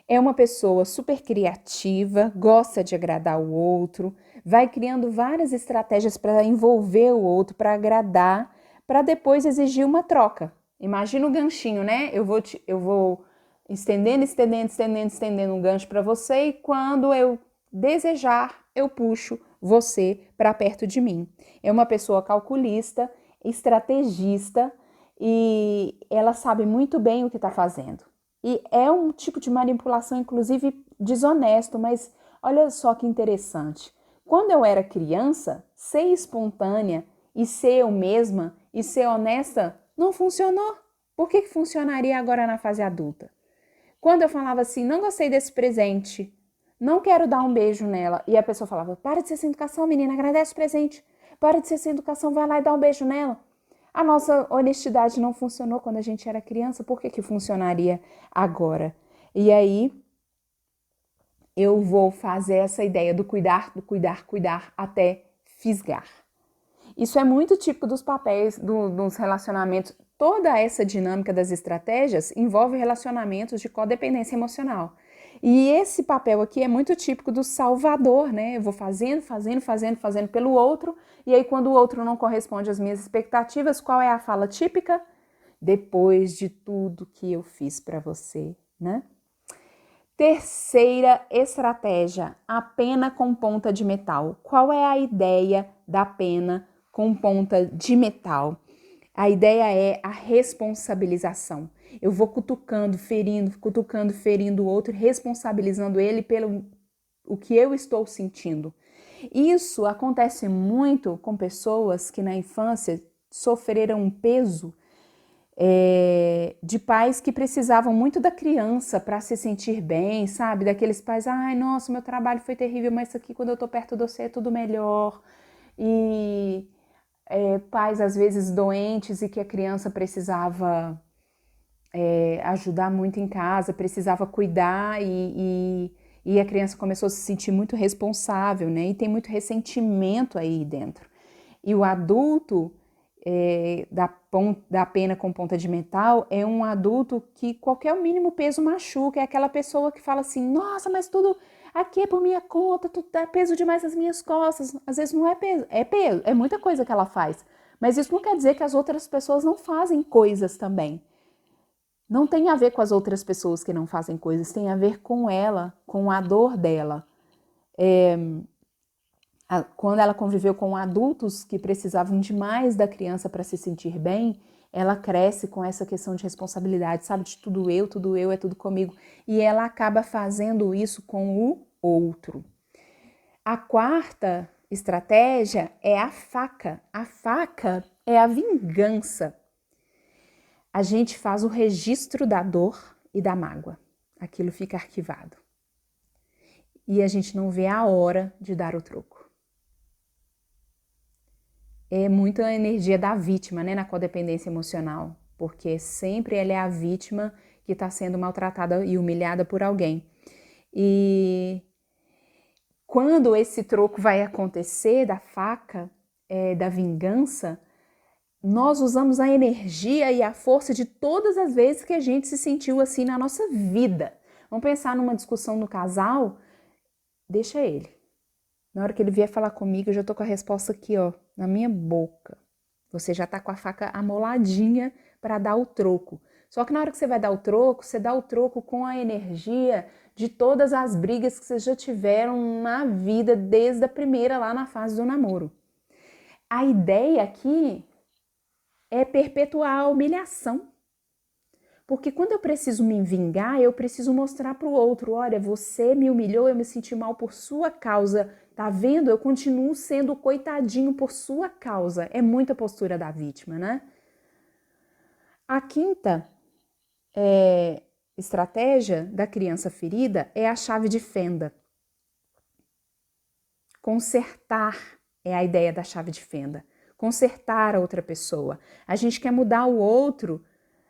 É uma pessoa super criativa, gosta de agradar o outro, vai criando várias estratégias para envolver o outro, para agradar, para depois exigir uma troca. Imagina o ganchinho, né? Eu vou estendendo um gancho para você e quando eu desejar, eu puxo você para perto de mim. É uma pessoa calculista, estrategista e ela sabe muito bem o que está fazendo. E é um tipo de manipulação, inclusive, desonesto, mas olha só que interessante. Quando eu era criança, ser espontânea e ser eu mesma e ser honesta não funcionou. Por que funcionaria agora na fase adulta? Quando eu falava assim, não gostei desse presente, não quero dar um beijo nela. E a pessoa falava, para de ser sem educação, menina, agradece o presente. Para de ser sem educação, vai lá e dá um beijo nela. A nossa honestidade não funcionou quando a gente era criança, por que funcionaria agora? E aí eu vou fazer essa ideia do cuidar, cuidar, até fisgar. Isso é muito típico dos papéis, dos relacionamentos. Toda essa dinâmica das estratégias envolve relacionamentos de codependência emocional. E esse papel aqui é muito típico do salvador, né? Eu vou fazendo pelo outro, e aí quando o outro não corresponde às minhas expectativas, qual é a fala típica? Depois de tudo que eu fiz para você, né? Terceira estratégia, a pena com ponta de metal. Qual é a ideia da pena com ponta de metal? A ideia é a responsabilização. Eu vou cutucando, ferindo o outro, responsabilizando ele pelo o que eu estou sentindo. Isso acontece muito com pessoas que na infância sofreram um peso de pais que precisavam muito da criança para se sentir bem, sabe? Daqueles pais, ai, nossa, meu trabalho foi terrível, mas aqui quando eu tô perto de você é tudo melhor. E pais às vezes doentes e que a criança precisava ajudar muito em casa, precisava cuidar e a criança começou a se sentir muito responsável, né? E tem muito ressentimento aí dentro. E o adulto da pena com ponta de metal é um adulto que qualquer mínimo peso machuca, é aquela pessoa que fala assim, nossa, mas tudo aqui é por minha conta, tudo dá peso demais nas minhas costas. Às vezes não é peso, é muita coisa que ela faz. Mas isso não quer dizer que as outras pessoas não fazem coisas também. Não tem a ver com as outras pessoas que não fazem coisas, tem a ver com ela, com a dor dela. Quando ela conviveu com adultos que precisavam demais da criança para se sentir bem, ela cresce com essa questão de responsabilidade, sabe? De tudo eu, é tudo comigo. E ela acaba fazendo isso com o outro. A quarta estratégia é a faca. A faca é a vingança. A gente faz o registro da dor e da mágoa. Aquilo fica arquivado. E a gente não vê a hora de dar o troco. É muito a energia da vítima, né, na codependência emocional, porque sempre ela é a vítima que está sendo maltratada e humilhada por alguém. E quando esse troco vai acontecer da faca, da vingança, nós usamos a energia e a força de todas as vezes que a gente se sentiu assim na nossa vida. Vamos pensar numa discussão no casal, deixa ele. Na hora que ele vier falar comigo, eu já tô com a resposta aqui, ó, na minha boca. Você já tá com a faca amoladinha para dar o troco. Só que na hora que você vai dar o troco, você dá o troco com a energia de todas as brigas que vocês já tiveram na vida, desde a primeira lá na fase do namoro. A ideia aqui é perpetuar a humilhação. Porque quando eu preciso me vingar, eu preciso mostrar para o outro, olha, você me humilhou, eu me senti mal por sua causa, tá vendo? Eu continuo sendo coitadinho por sua causa. É muita postura da vítima, né? A quinta estratégia da criança ferida é a chave de fenda. Consertar é a ideia da chave de fenda. Consertar a outra pessoa. A gente quer mudar o outro,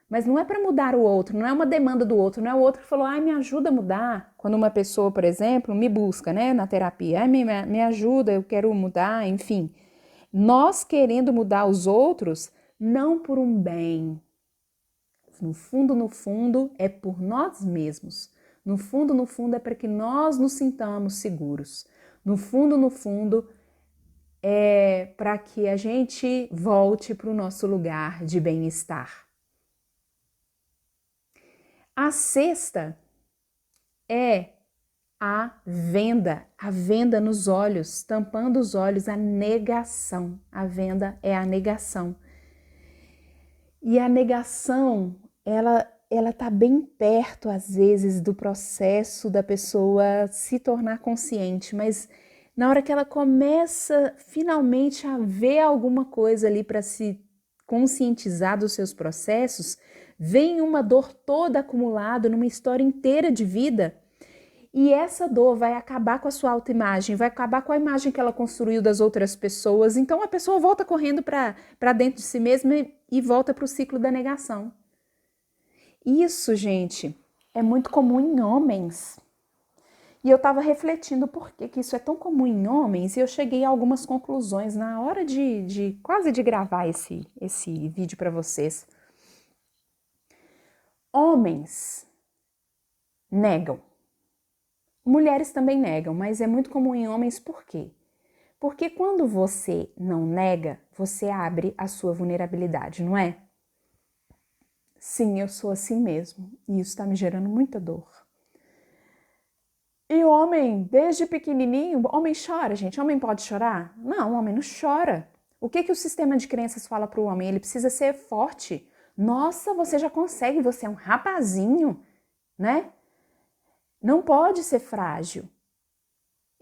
mas não é para mudar o outro, não é uma demanda do outro, não é o outro que falou, ai, me ajuda a mudar. Quando uma pessoa, por exemplo, me busca, né, na terapia, ai, me ajuda, eu quero mudar, enfim. Nós querendo mudar os outros, não por um bem. No fundo, é por nós mesmos. No fundo, é para que nós nos sintamos seguros. No fundo, é para que a gente volte para o nosso lugar de bem-estar. A sexta é a venda nos olhos, tampando os olhos, a negação. A venda é a negação. E a negação, ela tá bem perto, às vezes, do processo da pessoa se tornar consciente, mas na hora que ela começa finalmente a ver alguma coisa ali para se conscientizar dos seus processos, vem uma dor toda acumulada numa história inteira de vida E essa dor vai acabar com a sua autoimagem, vai acabar com a imagem que ela construiu das outras pessoas. Então a pessoa volta correndo para dentro de si mesma e volta para o ciclo da negação. Isso, gente, é muito comum em homens. E eu estava refletindo por que isso é tão comum em homens e eu cheguei a algumas conclusões na hora de quase de gravar esse vídeo para vocês. Homens negam. Mulheres também negam, mas é muito comum em homens por quê? Porque quando você não nega, você abre a sua vulnerabilidade, não é? Sim, eu sou assim mesmo e isso está me gerando muita dor. E o homem, desde pequenininho, homem chora, gente. Homem pode chorar? Não, o homem não chora. O que o sistema de crenças fala para o homem? Ele precisa ser forte. Nossa, você já consegue, você é um rapazinho, né? Não pode ser frágil.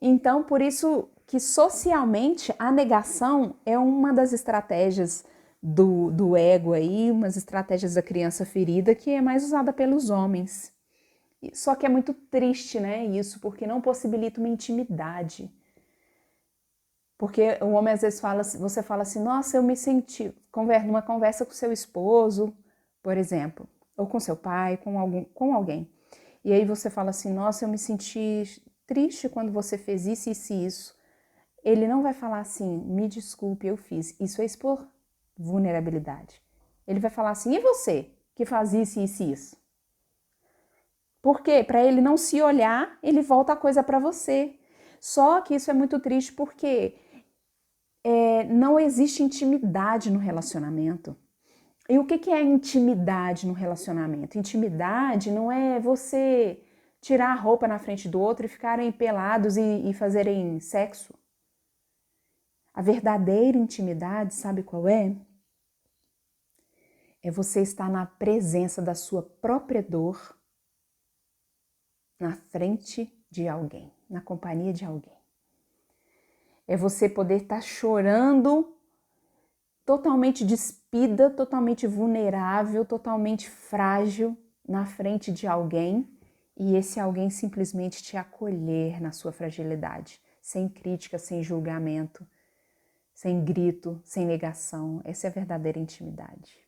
Então, por isso que socialmente a negação é uma das estratégias do ego aí, umas estratégias da criança ferida que é mais usada pelos homens. Só que é muito triste, né, isso, porque não possibilita uma intimidade. Porque o homem às vezes fala, você fala assim, nossa, eu me senti, numa conversa com seu esposo, por exemplo, ou com seu pai, com alguém. E aí você fala assim, nossa, eu me senti triste quando você fez isso, isso e isso. Ele não vai falar assim, me desculpe, eu fiz. Isso é expor vulnerabilidade. Ele vai falar assim, e você que faz isso, isso e isso? Por quê? Para ele não se olhar, ele volta a coisa para você. Só que isso é muito triste porque não existe intimidade no relacionamento. E o que é intimidade no relacionamento? Intimidade não é você tirar a roupa na frente do outro e ficarem pelados e fazerem sexo. A verdadeira intimidade, sabe qual é? É você estar na presença da sua própria dor, na frente de alguém, na companhia de alguém. É você poder estar chorando, totalmente despida, totalmente vulnerável, totalmente frágil na frente de alguém e esse alguém simplesmente te acolher na sua fragilidade, sem crítica, sem julgamento, sem grito, sem negação. Essa é a verdadeira intimidade.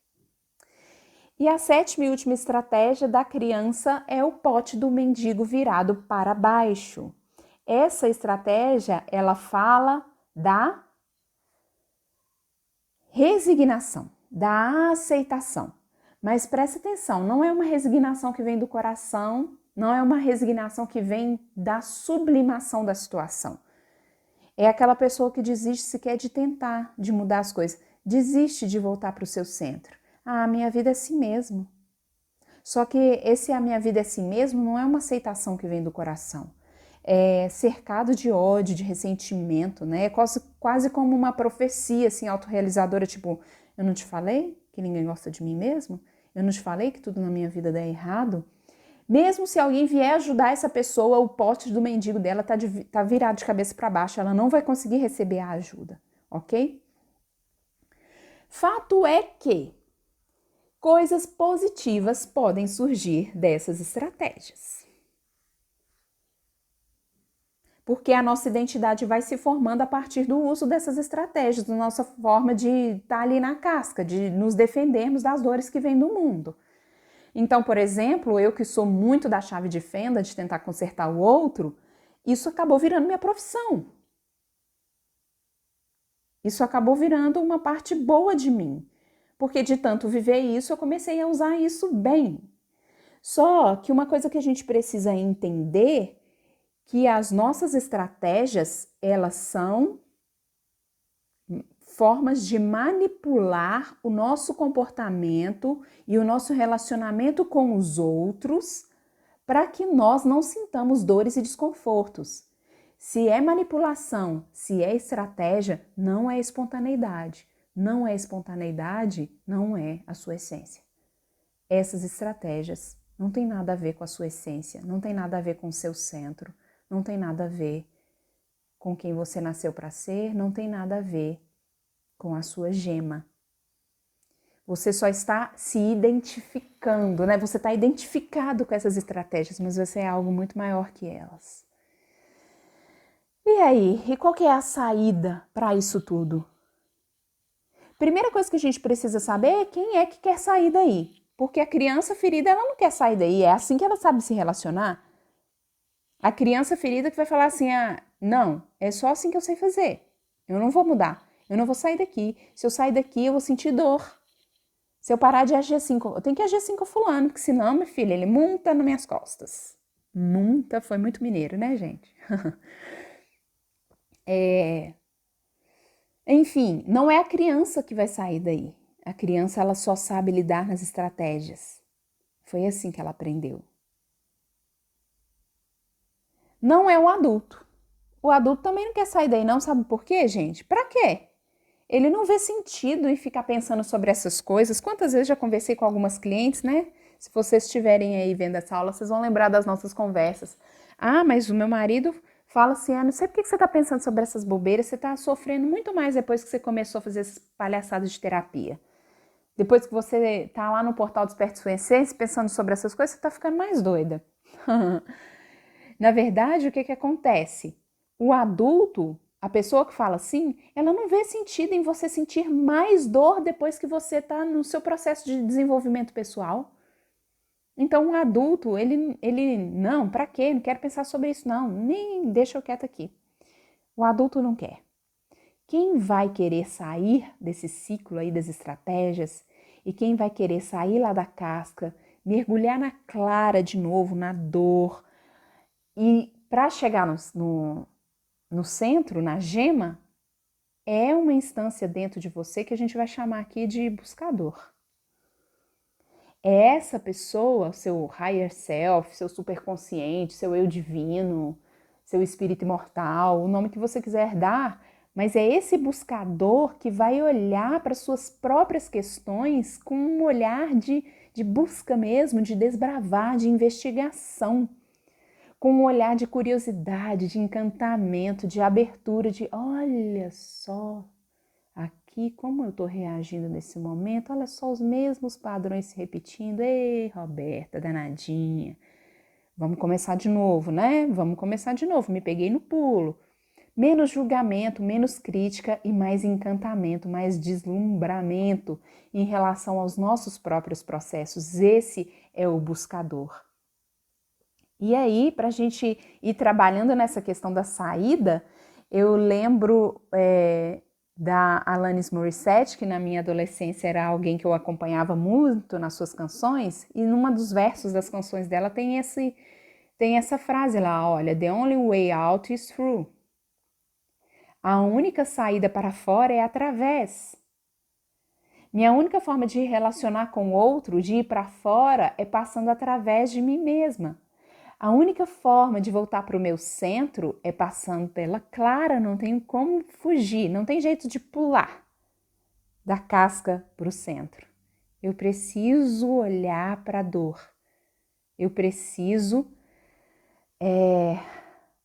E a sétima e última estratégia da criança é o pote do mendigo virado para baixo. Essa estratégia, ela fala da resignação, da aceitação. Mas presta atenção, não é uma resignação que vem do coração, não é uma resignação que vem da sublimação da situação. É aquela pessoa que desiste sequer de tentar, de mudar as coisas. Desiste de voltar para o seu centro. Ah, minha vida é assim mesmo. Só que esse a minha vida é assim mesmo não é uma aceitação que vem do coração. É cercado de ódio, de ressentimento, né? É quase como uma profecia assim, autorrealizadora, tipo, eu não te falei que ninguém gosta de mim mesmo? Eu não te falei que tudo na minha vida dá errado? Mesmo se alguém vier ajudar essa pessoa, o pote do mendigo dela tá virado de cabeça para baixo, ela não vai conseguir receber a ajuda, ok? Fato é que coisas positivas podem surgir dessas estratégias. Porque a nossa identidade vai se formando a partir do uso dessas estratégias, da nossa forma de estar ali na casca, de nos defendermos das dores que vêm do mundo. Então, por exemplo, eu que sou muito da chave de fenda, de tentar consertar o outro, isso acabou virando minha profissão. Isso acabou virando uma parte boa de mim. Porque de tanto viver isso, eu comecei a usar isso bem. Só que uma coisa que a gente precisa entender que as nossas estratégias, elas são formas de manipular o nosso comportamento e o nosso relacionamento com os outros para que nós não sintamos dores e desconfortos. Se é manipulação, se é estratégia, não é espontaneidade. Não é espontaneidade, não é a sua essência. Essas estratégias não tem nada a ver com a sua essência, não tem nada a ver com o seu centro, não tem nada a ver com quem você nasceu para ser, não tem nada a ver com a sua gema. Você só está se identificando, né? Você está identificado com essas estratégias, mas você é algo muito maior que elas. E aí? E qual que é a saída para isso tudo? Primeira coisa que a gente precisa saber é quem é que quer sair daí. Porque a criança ferida, ela não quer sair daí. É assim que ela sabe se relacionar. A criança ferida que vai falar assim, não, é só assim que eu sei fazer. Eu não vou mudar. Eu não vou sair daqui. Se eu sair daqui, eu vou sentir dor. Se eu parar de agir assim, eu tenho que agir assim com o fulano, porque senão, minha filha, ele monta nas minhas costas. Monta foi muito mineiro, né, gente? Enfim, não é a criança que vai sair daí. A criança, ela só sabe lidar nas estratégias. Foi assim que ela aprendeu. Não é o adulto. O adulto também não quer sair daí, não. Sabe por quê, gente? Pra quê? Ele não vê sentido em ficar pensando sobre essas coisas. Quantas vezes já conversei com algumas clientes, né? Se vocês estiverem aí vendo essa aula, vocês vão lembrar das nossas conversas. Mas o meu marido fala assim, não sei por que você está pensando sobre essas bobeiras, você está sofrendo muito mais depois que você começou a fazer essas palhaçadas de terapia. Depois que você tá lá no portal Desperte Sua Essência pensando sobre essas coisas, você tá ficando mais doida. Na verdade, o que acontece? O adulto, a pessoa que fala assim, ela não vê sentido em você sentir mais dor depois que você tá no seu processo de desenvolvimento pessoal. Então, o adulto, ele não, pra quê? Não quero pensar sobre isso, não. Nem deixa eu quieto aqui. O adulto não quer. Quem vai querer sair desse ciclo aí das estratégias e quem vai querer sair lá da casca, mergulhar na clara de novo, na dor, e para chegar no centro, na gema, é uma instância dentro de você que a gente vai chamar aqui de buscador. É essa pessoa, seu higher self, seu superconsciente, seu eu divino, seu espírito imortal, o nome que você quiser dar, mas é esse buscador que vai olhar para suas próprias questões com um olhar de busca mesmo, de desbravar, de investigação, com um olhar de curiosidade, de encantamento, de abertura, de olha só, aqui como eu estou reagindo nesse momento, olha só os mesmos padrões se repetindo. Ei, Roberta, danadinha, vamos começar de novo, né? Vamos começar de novo, me peguei no pulo. Menos julgamento, menos crítica e mais encantamento, mais deslumbramento em relação aos nossos próprios processos. Esse é o buscador. E aí, para a gente ir trabalhando nessa questão da saída, eu lembro da Alanis Morissette, que na minha adolescência era alguém que eu acompanhava muito nas suas canções, e numa dos versos das canções dela tem essa frase lá, olha, the only way out is through. A única saída para fora é através. Minha única forma de relacionar com o outro, de ir para fora, é passando através de mim mesma. A única forma de voltar para o meu centro é passando pela clara, não tem como fugir, não tem jeito de pular da casca para o centro. Eu preciso olhar para a dor. Eu preciso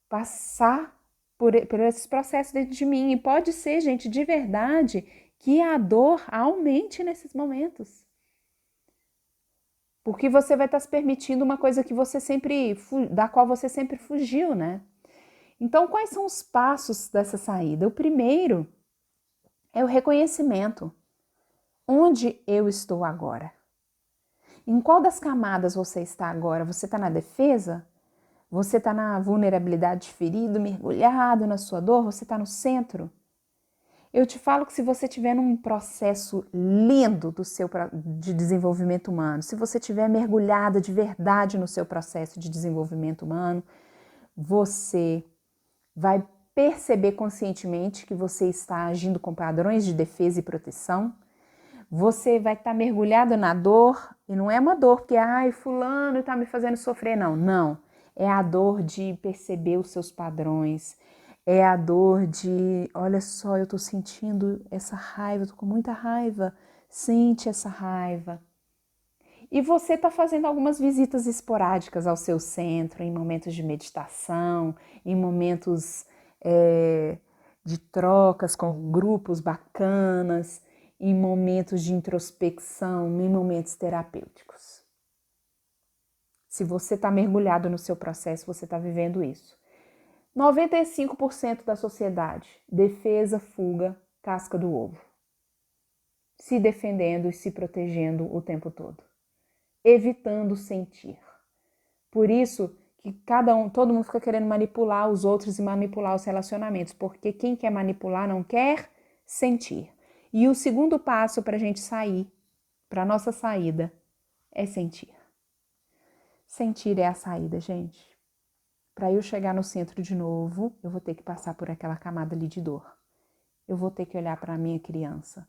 passar por esses processos dentro de mim. E pode ser, gente, de verdade, que a dor aumente nesses momentos. Porque você vai estar se permitindo uma coisa que você sempre, da qual você sempre fugiu, né? Então, quais são os passos dessa saída? O primeiro é o reconhecimento. Onde eu estou agora? Em qual das camadas você está agora? Você está na defesa? Você está na vulnerabilidade, ferido, mergulhado na sua dor? Você está no centro? Eu te falo que se você estiver num processo lindo de desenvolvimento humano, se você estiver mergulhada de verdade no seu processo de desenvolvimento humano, você vai perceber conscientemente que você está agindo com padrões de defesa e proteção. Você vai estar mergulhado na dor, e não é uma dor porque, fulano está me fazendo sofrer, não. Não, é a dor de perceber os seus padrões, é a dor de, olha só, eu estou sentindo essa raiva, estou com muita raiva, sente essa raiva. E você está fazendo algumas visitas esporádicas ao seu centro, em momentos de meditação, em momentos de trocas com grupos bacanas, em momentos de introspecção, em momentos terapêuticos. Se você está mergulhado no seu processo, você está vivendo isso. 95% da sociedade, defesa, fuga, casca do ovo. Se defendendo e se protegendo o tempo todo. Evitando sentir. Por isso que todo mundo fica querendo manipular os outros e manipular os relacionamentos, porque quem quer manipular não quer sentir. E o segundo passo para a gente sair, para a nossa saída, é sentir. Sentir é a saída, gente. Para eu chegar no centro de novo, eu vou ter que passar por aquela camada ali de dor. Eu vou ter que olhar para a minha criança.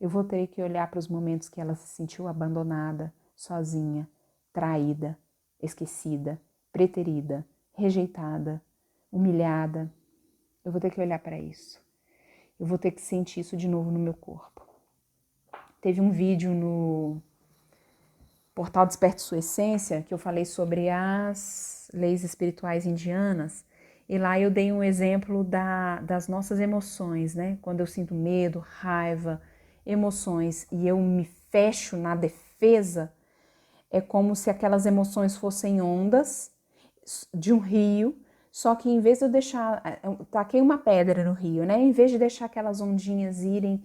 Eu vou ter que olhar para os momentos que ela se sentiu abandonada, sozinha, traída, esquecida, preterida, rejeitada, humilhada. Eu vou ter que olhar para isso. Eu vou ter que sentir isso de novo no meu corpo. Teve um vídeo no Portal Desperte Sua Essência que eu falei sobre as leis espirituais indianas e lá eu dei um exemplo das nossas emoções, né? Quando eu sinto medo, raiva, emoções e eu me fecho na defesa, é como se aquelas emoções fossem ondas de um rio, só que em vez de eu deixar, eu taquei uma pedra no rio, né? Em vez de deixar aquelas ondinhas irem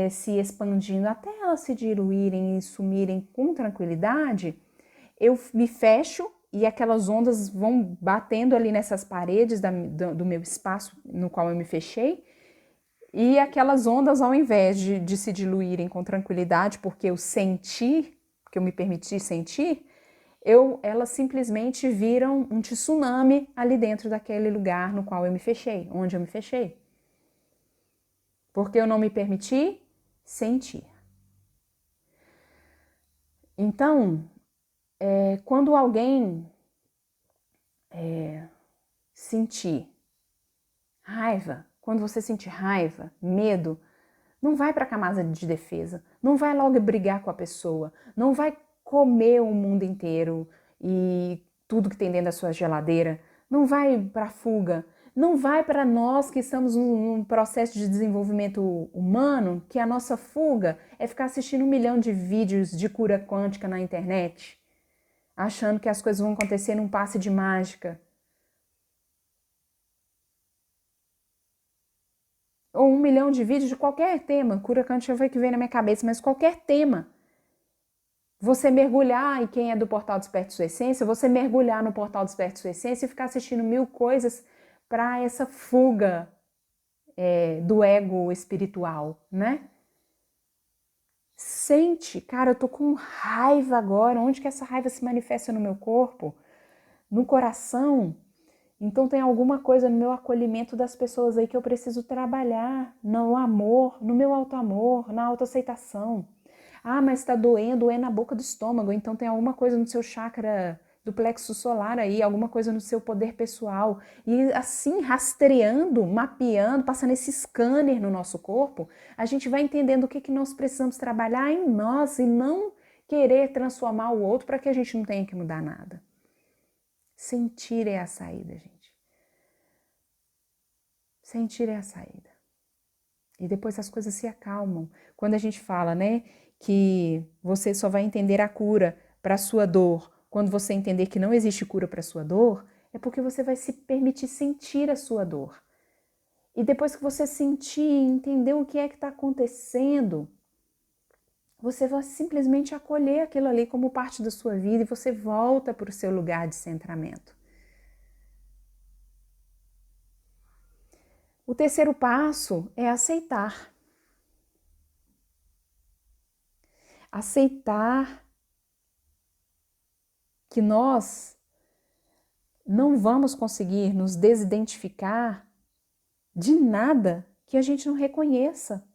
se expandindo até elas se diluírem e sumirem com tranquilidade, eu me fecho e aquelas ondas vão batendo ali nessas paredes do meu espaço no qual eu me fechei, e aquelas ondas, ao invés de se diluírem com tranquilidade, porque eu senti, porque eu me permiti sentir, elas simplesmente viram um tsunami ali dentro daquele lugar no qual eu me fechei, onde eu me fechei. Porque eu não me permiti sentir. Então, quando alguém sentir raiva, quando você sentir raiva, medo, não vai para a camada de defesa, não vai logo brigar com a pessoa, não vai comer o mundo inteiro e tudo que tem dentro da sua geladeira, não vai para a fuga, não vai para nós que estamos num processo de desenvolvimento humano, que a nossa fuga é ficar assistindo 1 milhão de vídeos de cura quântica na internet, achando que as coisas vão acontecer num passe de mágica. Ou 1 milhão de vídeos de qualquer tema, cura quântica foi que veio na minha cabeça, mas qualquer tema. Você mergulhar, e quem é do Portal Desperte Sua Essência, você mergulhar no Portal Desperte Sua Essência e ficar assistindo 1000 coisas para essa fuga do ego espiritual, né? Sente, cara, eu tô com raiva agora, onde que essa raiva se manifesta no meu corpo? No coração? Então tem alguma coisa no meu acolhimento das pessoas aí que eu preciso trabalhar, no amor, no meu autoamor, na autoaceitação. Ah, mas tá doendo, é na boca do estômago, então tem alguma coisa no seu chakra do plexo solar aí, alguma coisa no seu poder pessoal. E assim, rastreando, mapeando, passando esse scanner no nosso corpo, a gente vai entendendo o que nós precisamos trabalhar em nós e não querer transformar o outro para que a gente não tenha que mudar nada. Sentir é a saída, gente. Sentir é a saída. E depois as coisas se acalmam. Quando a gente fala, né, que você só vai entender a cura para a sua dor quando você entender que não existe cura para a sua dor, é porque você vai se permitir sentir a sua dor. E depois que você sentir e entender o que é que está acontecendo, você vai simplesmente acolher aquilo ali como parte da sua vida e você volta para o seu lugar de centramento. O terceiro passo é aceitar. Aceitar que nós não vamos conseguir nos desidentificar de nada que a gente não reconheça.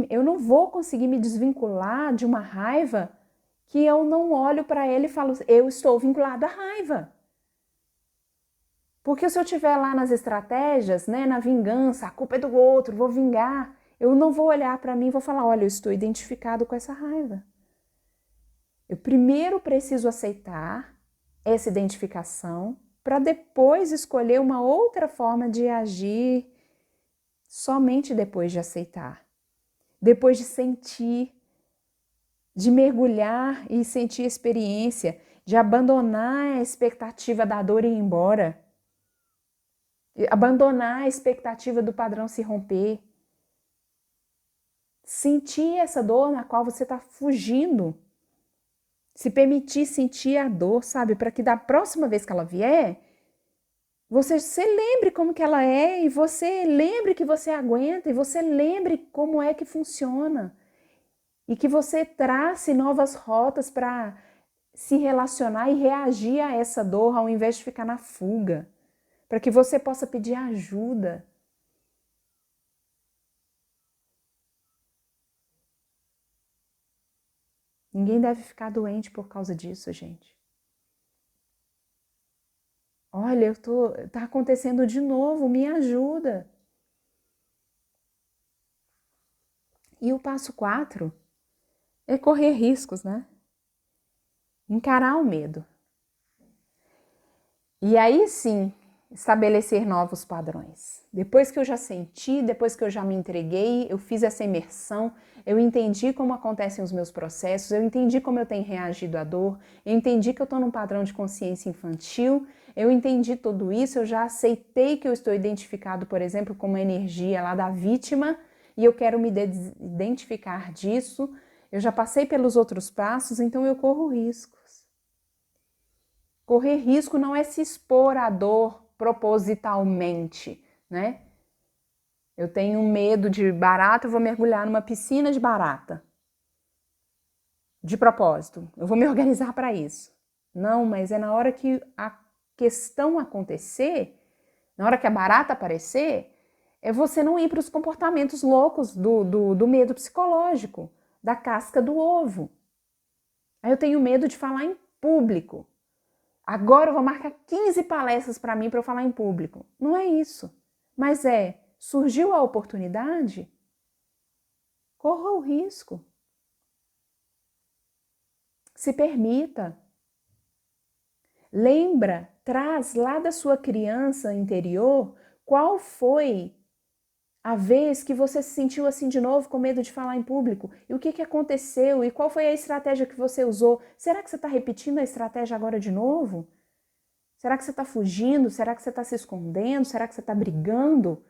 Eu não vou conseguir me desvincular de uma raiva que eu não olho para ele e falo, eu estou vinculado à raiva. Porque se eu estiver lá nas estratégias, né, na vingança, a culpa é do outro, vou vingar, eu não vou olhar para mim e vou falar, olha, eu estou identificado com essa raiva. Eu primeiro preciso aceitar essa identificação para depois escolher uma outra forma de agir somente depois de aceitar, depois de sentir, de mergulhar e sentir a experiência, de abandonar a expectativa da dor e ir embora, abandonar a expectativa do padrão se romper, sentir essa dor na qual você está fugindo, se permitir sentir a dor, sabe? Para que da próxima vez que ela vier, você se lembre como que ela é e você lembre que você aguenta e você lembre como é que funciona. E que você trace novas rotas para se relacionar e reagir a essa dor ao invés de ficar na fuga. Para que você possa pedir ajuda. Ninguém deve ficar doente por causa disso, gente. Olha, tá acontecendo de novo, me ajuda. E o passo 4 é correr riscos, né? Encarar o medo. E aí sim, estabelecer novos padrões. Depois que eu já senti, depois que eu já me entreguei, eu fiz essa imersão, eu entendi como acontecem os meus processos, eu entendi como eu tenho reagido à dor, eu entendi que eu estou num padrão de consciência infantil, eu entendi tudo isso, eu já aceitei que eu estou identificado, por exemplo, como energia lá da vítima e eu quero me identificar disso, eu já passei pelos outros passos, então eu corro riscos. Correr risco não é se expor à dor propositalmente, né? Eu tenho medo de barata, eu vou mergulhar numa piscina de barata. De propósito, eu vou me organizar para isso. Não, mas é na hora que a questão acontecer, na hora que a barata aparecer, é você não ir para os comportamentos loucos do medo psicológico, da casca do ovo. Aí eu tenho medo de falar em público. Agora eu vou marcar 15 palestras para mim para eu falar em público. Não é isso. Mas surgiu a oportunidade? Corra o risco. Se permita. Lembra, traz lá da sua criança interior qual foi a vez que você se sentiu assim de novo com medo de falar em público. E o que aconteceu? E qual foi a estratégia que você usou? Será que você está repetindo a estratégia agora de novo? Será que você está fugindo? Será que você está se escondendo? Será que você está brigando?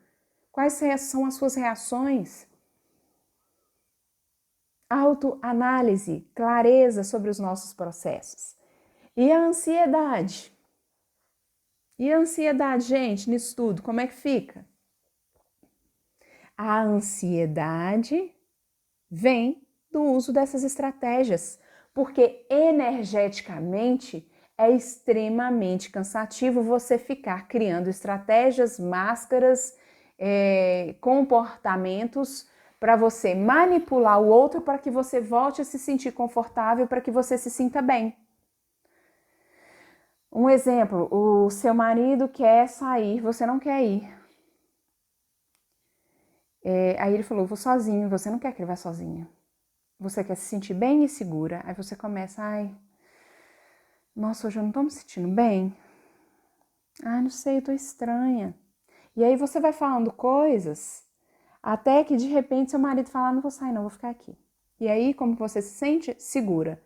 Quais são as suas reações? Autoanálise, clareza sobre os nossos processos. E a ansiedade? E a ansiedade, gente, nisso tudo, como é que fica? A ansiedade vem do uso dessas estratégias, porque energeticamente é extremamente cansativo você ficar criando estratégias, máscaras, comportamentos para você manipular o outro para que você volte a se sentir confortável, para que você se sinta bem. Um exemplo, o seu marido quer sair, você não quer ir. Aí ele falou, vou sozinho, você não quer que ele vá sozinho. Você quer se sentir bem e segura. Aí você começa, nossa, hoje eu não tô me sentindo bem. Não sei, eu tô estranha. E aí você vai falando coisas, até que de repente seu marido fala, não vou sair não, vou ficar aqui. E aí, como você se sente? Segura.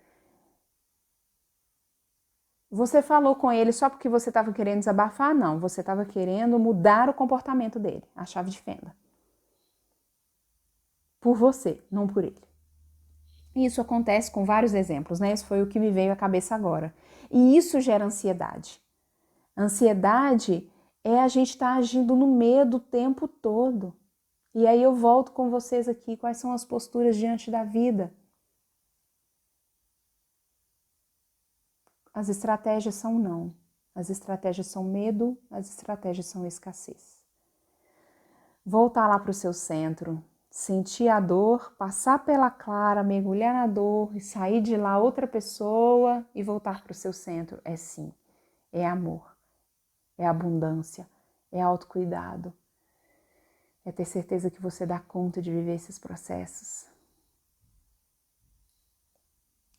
Você falou com ele só porque você estava querendo desabafar? Não, você estava querendo mudar o comportamento dele, a chave de fenda. Por você, não por ele. E isso acontece com vários exemplos, né? Esse foi o que me veio à cabeça agora. E isso gera ansiedade. Ansiedade é a gente estar agindo no medo o tempo todo. E aí eu volto com vocês aqui, quais são as posturas diante da vida? As estratégias são não. As estratégias são medo, as estratégias são escassez. Voltar lá para o seu centro, sentir a dor, passar pela clara, mergulhar na dor e sair de lá outra pessoa e voltar para o seu centro. É sim, é amor, é abundância, é autocuidado, é ter certeza que você dá conta de viver esses processos.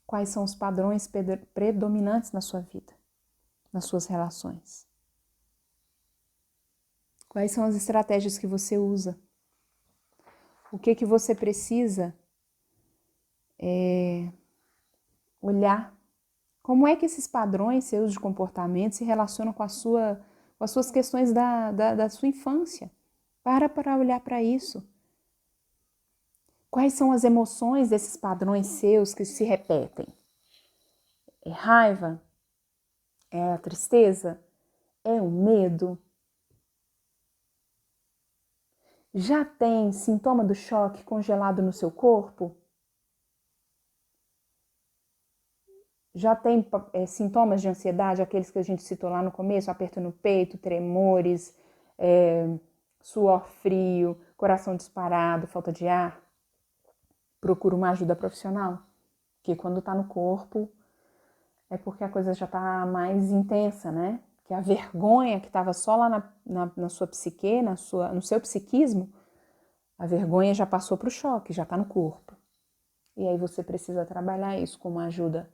Quais são os padrões predominantes na sua vida, nas suas relações? Quais são as estratégias que você usa O que você precisa olhar? Como é que esses padrões seus de comportamento se relacionam com as suas questões da sua infância? Para olhar para isso. Quais são as emoções desses padrões seus que se repetem? É raiva? É a tristeza? É o medo? Já tem sintoma do choque congelado no seu corpo? Já tem sintomas de ansiedade, aqueles que a gente citou lá no começo, aperto no peito, tremores, suor frio, coração disparado, falta de ar? Procura uma ajuda profissional, porque quando tá no corpo é porque a coisa já tá mais intensa, né? Que a vergonha que estava só lá na sua psique, no seu psiquismo, a vergonha já passou para o choque, já tá no corpo. E aí você precisa trabalhar isso com uma ajuda.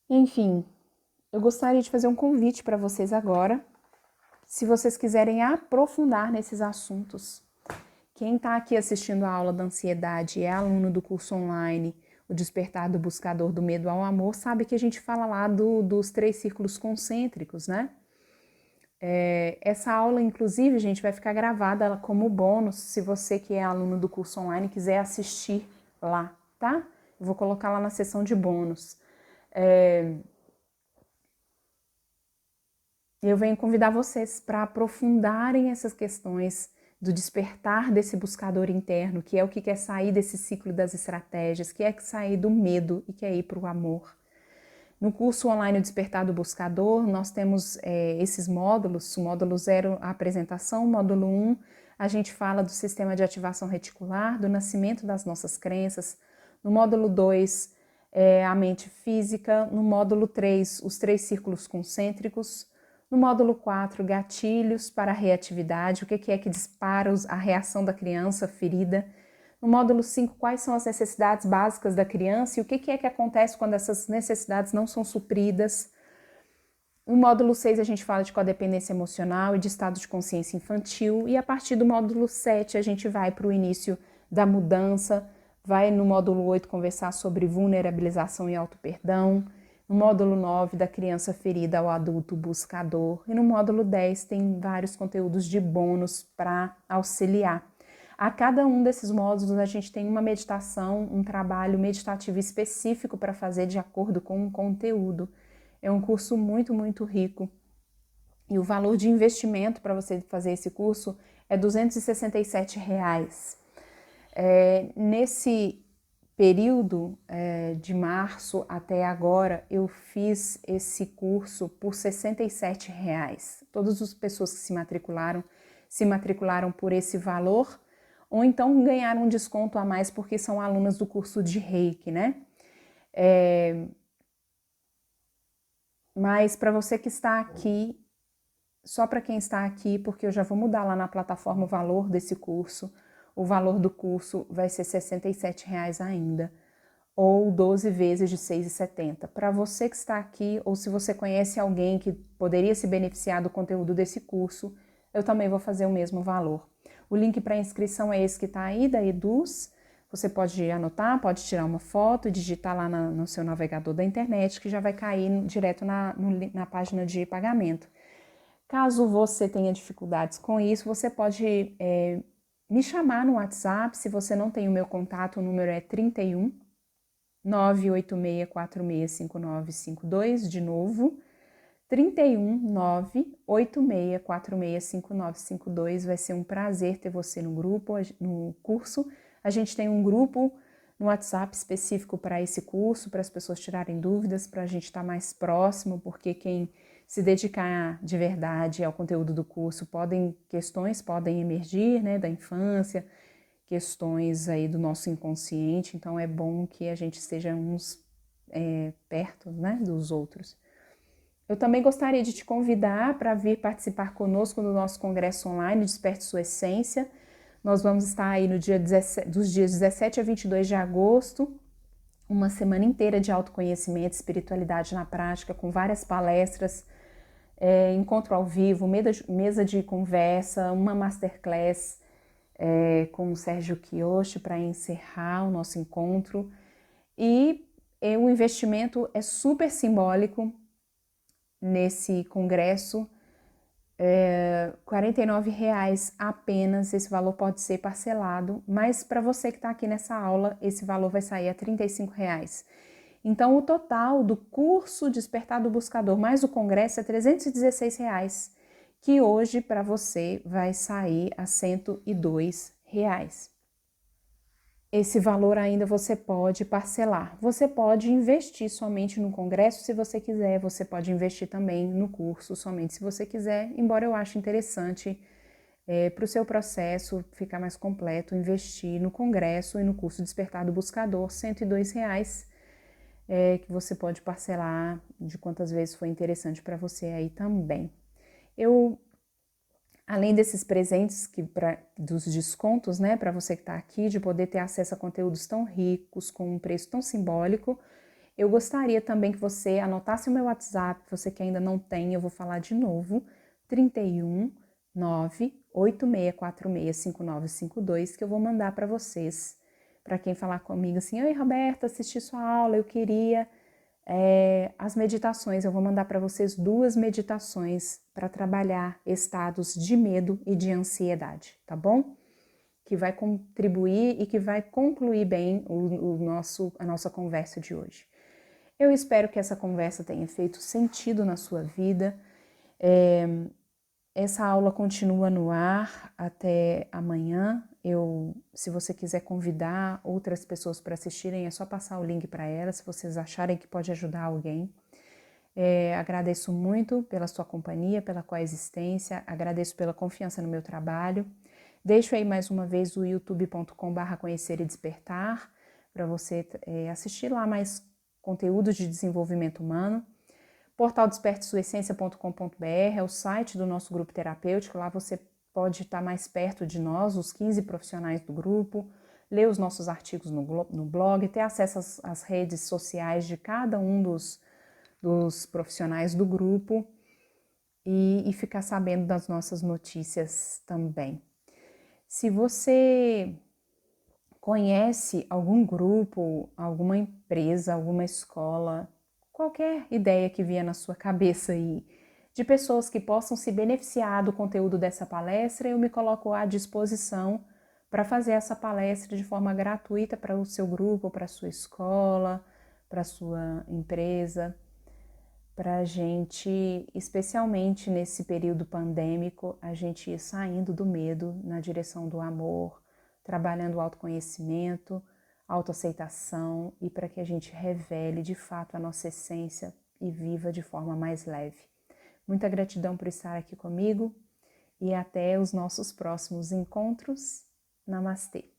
Enfim, eu gostaria de fazer um convite para vocês agora, se vocês quiserem aprofundar nesses assuntos. Quem está aqui assistindo a aula da ansiedade é aluno do curso online O Despertar do Buscador do Medo ao Amor, sabe que a gente fala lá dos 3 círculos concêntricos, né? Essa aula, inclusive, gente, vai ficar gravada como bônus, se você que é aluno do curso online quiser assistir lá, tá? Eu vou colocar lá na seção de bônus. Eu venho convidar vocês para aprofundarem essas questões do despertar desse buscador interno, que é o que quer sair desse ciclo das estratégias, que é sair do medo e quer ir para o amor. No curso online O Despertar do Buscador, nós temos esses módulos. O módulo 0, a apresentação. O módulo 1, a gente fala do sistema de ativação reticular, do nascimento das nossas crenças. No módulo 2, a mente física. No módulo 3, os 3 círculos concêntricos. No módulo 4, gatilhos para a reatividade, o que é que dispara a reação da criança ferida. No módulo 5, quais são as necessidades básicas da criança e o que é que acontece quando essas necessidades não são supridas. No módulo 6, a gente fala de codependência emocional e de estado de consciência infantil. E a partir do módulo 7, a gente vai para o início da mudança. Vai no módulo 8 conversar sobre vulnerabilização e auto-perdão. No módulo 9, da criança ferida ao adulto buscador. E no módulo 10, tem vários conteúdos de bônus para auxiliar. A cada um desses módulos, a gente tem uma meditação, um trabalho meditativo específico para fazer de acordo com o conteúdo. É um curso muito, muito rico. E o valor de investimento para você fazer esse curso é R$ 267. Nesse período de março até agora, eu fiz esse curso por R$ 67. Todas as pessoas que se matricularam por esse valor, ou então ganharam um desconto a mais porque são alunas do curso de Reiki, né? Mas para você que está aqui, só para quem está aqui, porque eu já vou mudar lá na plataforma o valor desse curso, o valor do curso vai ser R$ 67 ainda, ou 12 vezes de R$ 6,70. Para você que está aqui, ou se você conhece alguém que poderia se beneficiar do conteúdo desse curso, eu também vou fazer o mesmo valor. O link para inscrição é esse que está aí, da Eduz. Você pode anotar, pode tirar uma foto e digitar lá no seu navegador da internet, que já vai cair direto na página de pagamento. Caso você tenha dificuldades com isso, você pode me chamar no WhatsApp. Se você não tem o meu contato, o número é 31 986465952, de novo, 31 986465952. Vai ser um prazer ter você no grupo, no curso. A gente tem um grupo no WhatsApp específico para esse curso, para as pessoas tirarem dúvidas, para a gente estar mais próximo, porque quem se dedicar de verdade ao conteúdo do curso, questões podem emergir, né, da infância, questões aí do nosso inconsciente, então é bom que a gente esteja uns perto, né, dos outros. Eu também gostaria de te convidar para vir participar conosco do nosso congresso online Desperte Sua Essência. Nós vamos estar aí dos dias 17 a 22 de agosto, uma semana inteira de autoconhecimento, espiritualidade na prática, com várias palestras encontro ao vivo, mesa de conversa, uma masterclass com o Sérgio Kiyoshi para encerrar o nosso encontro. E o investimento é super simbólico nesse congresso, R$ 49,00 apenas. Esse valor pode ser parcelado, mas para você que está aqui nessa aula, esse valor vai sair a R$ 35,00. Então, o total do curso Despertar do Buscador mais o congresso é R$ 316,00, que hoje para você vai sair a R$ 102,00. Esse valor ainda você pode parcelar. Você pode investir somente no congresso se você quiser, você pode investir também no curso somente se você quiser, embora eu ache interessante para o seu processo ficar mais completo, investir no congresso e no curso Despertar do Buscador, R$ 102,00, que você pode parcelar de quantas vezes foi interessante para você aí também. Além desses presentes dos descontos, né, para você que está aqui, de poder ter acesso a conteúdos tão ricos, com um preço tão simbólico, eu gostaria também que você anotasse o meu WhatsApp, você que ainda não tem, eu vou falar de novo, 31 98646 5952, que eu vou mandar para vocês, para quem falar comigo assim, oi Roberta, assisti sua aula, eu queria as meditações. Eu vou mandar para vocês 2 meditações para trabalhar estados de medo e de ansiedade, tá bom? Que vai contribuir e que vai concluir bem a nossa conversa de hoje. Eu espero que essa conversa tenha feito sentido na sua vida. Essa aula continua no ar até amanhã. Se você quiser convidar outras pessoas para assistirem, é só passar o link para elas, se vocês acharem que pode ajudar alguém. Agradeço muito pela sua companhia, pela coexistência, agradeço pela confiança no meu trabalho. Deixo aí mais uma vez o youtube.com/conhecer e despertar, para você assistir lá mais conteúdos de desenvolvimento humano. Portal despertesuaessência.com.br é o site do nosso grupo terapêutico. Lá você pode estar mais perto de nós, os 15 profissionais do grupo, ler os nossos artigos no blog, ter acesso às redes sociais de cada um dos profissionais do grupo e ficar sabendo das nossas notícias também. Se você conhece algum grupo, alguma empresa, alguma escola, qualquer ideia que vier na sua cabeça aí, de pessoas que possam se beneficiar do conteúdo dessa palestra, eu me coloco à disposição para fazer essa palestra de forma gratuita para o seu grupo, para a sua escola, para a sua empresa, para a gente, especialmente nesse período pandêmico, a gente ir saindo do medo na direção do amor, trabalhando o autoconhecimento, autoaceitação e para que a gente revele de fato a nossa essência e viva de forma mais leve. Muita gratidão por estar aqui comigo e até os nossos próximos encontros. Namastê!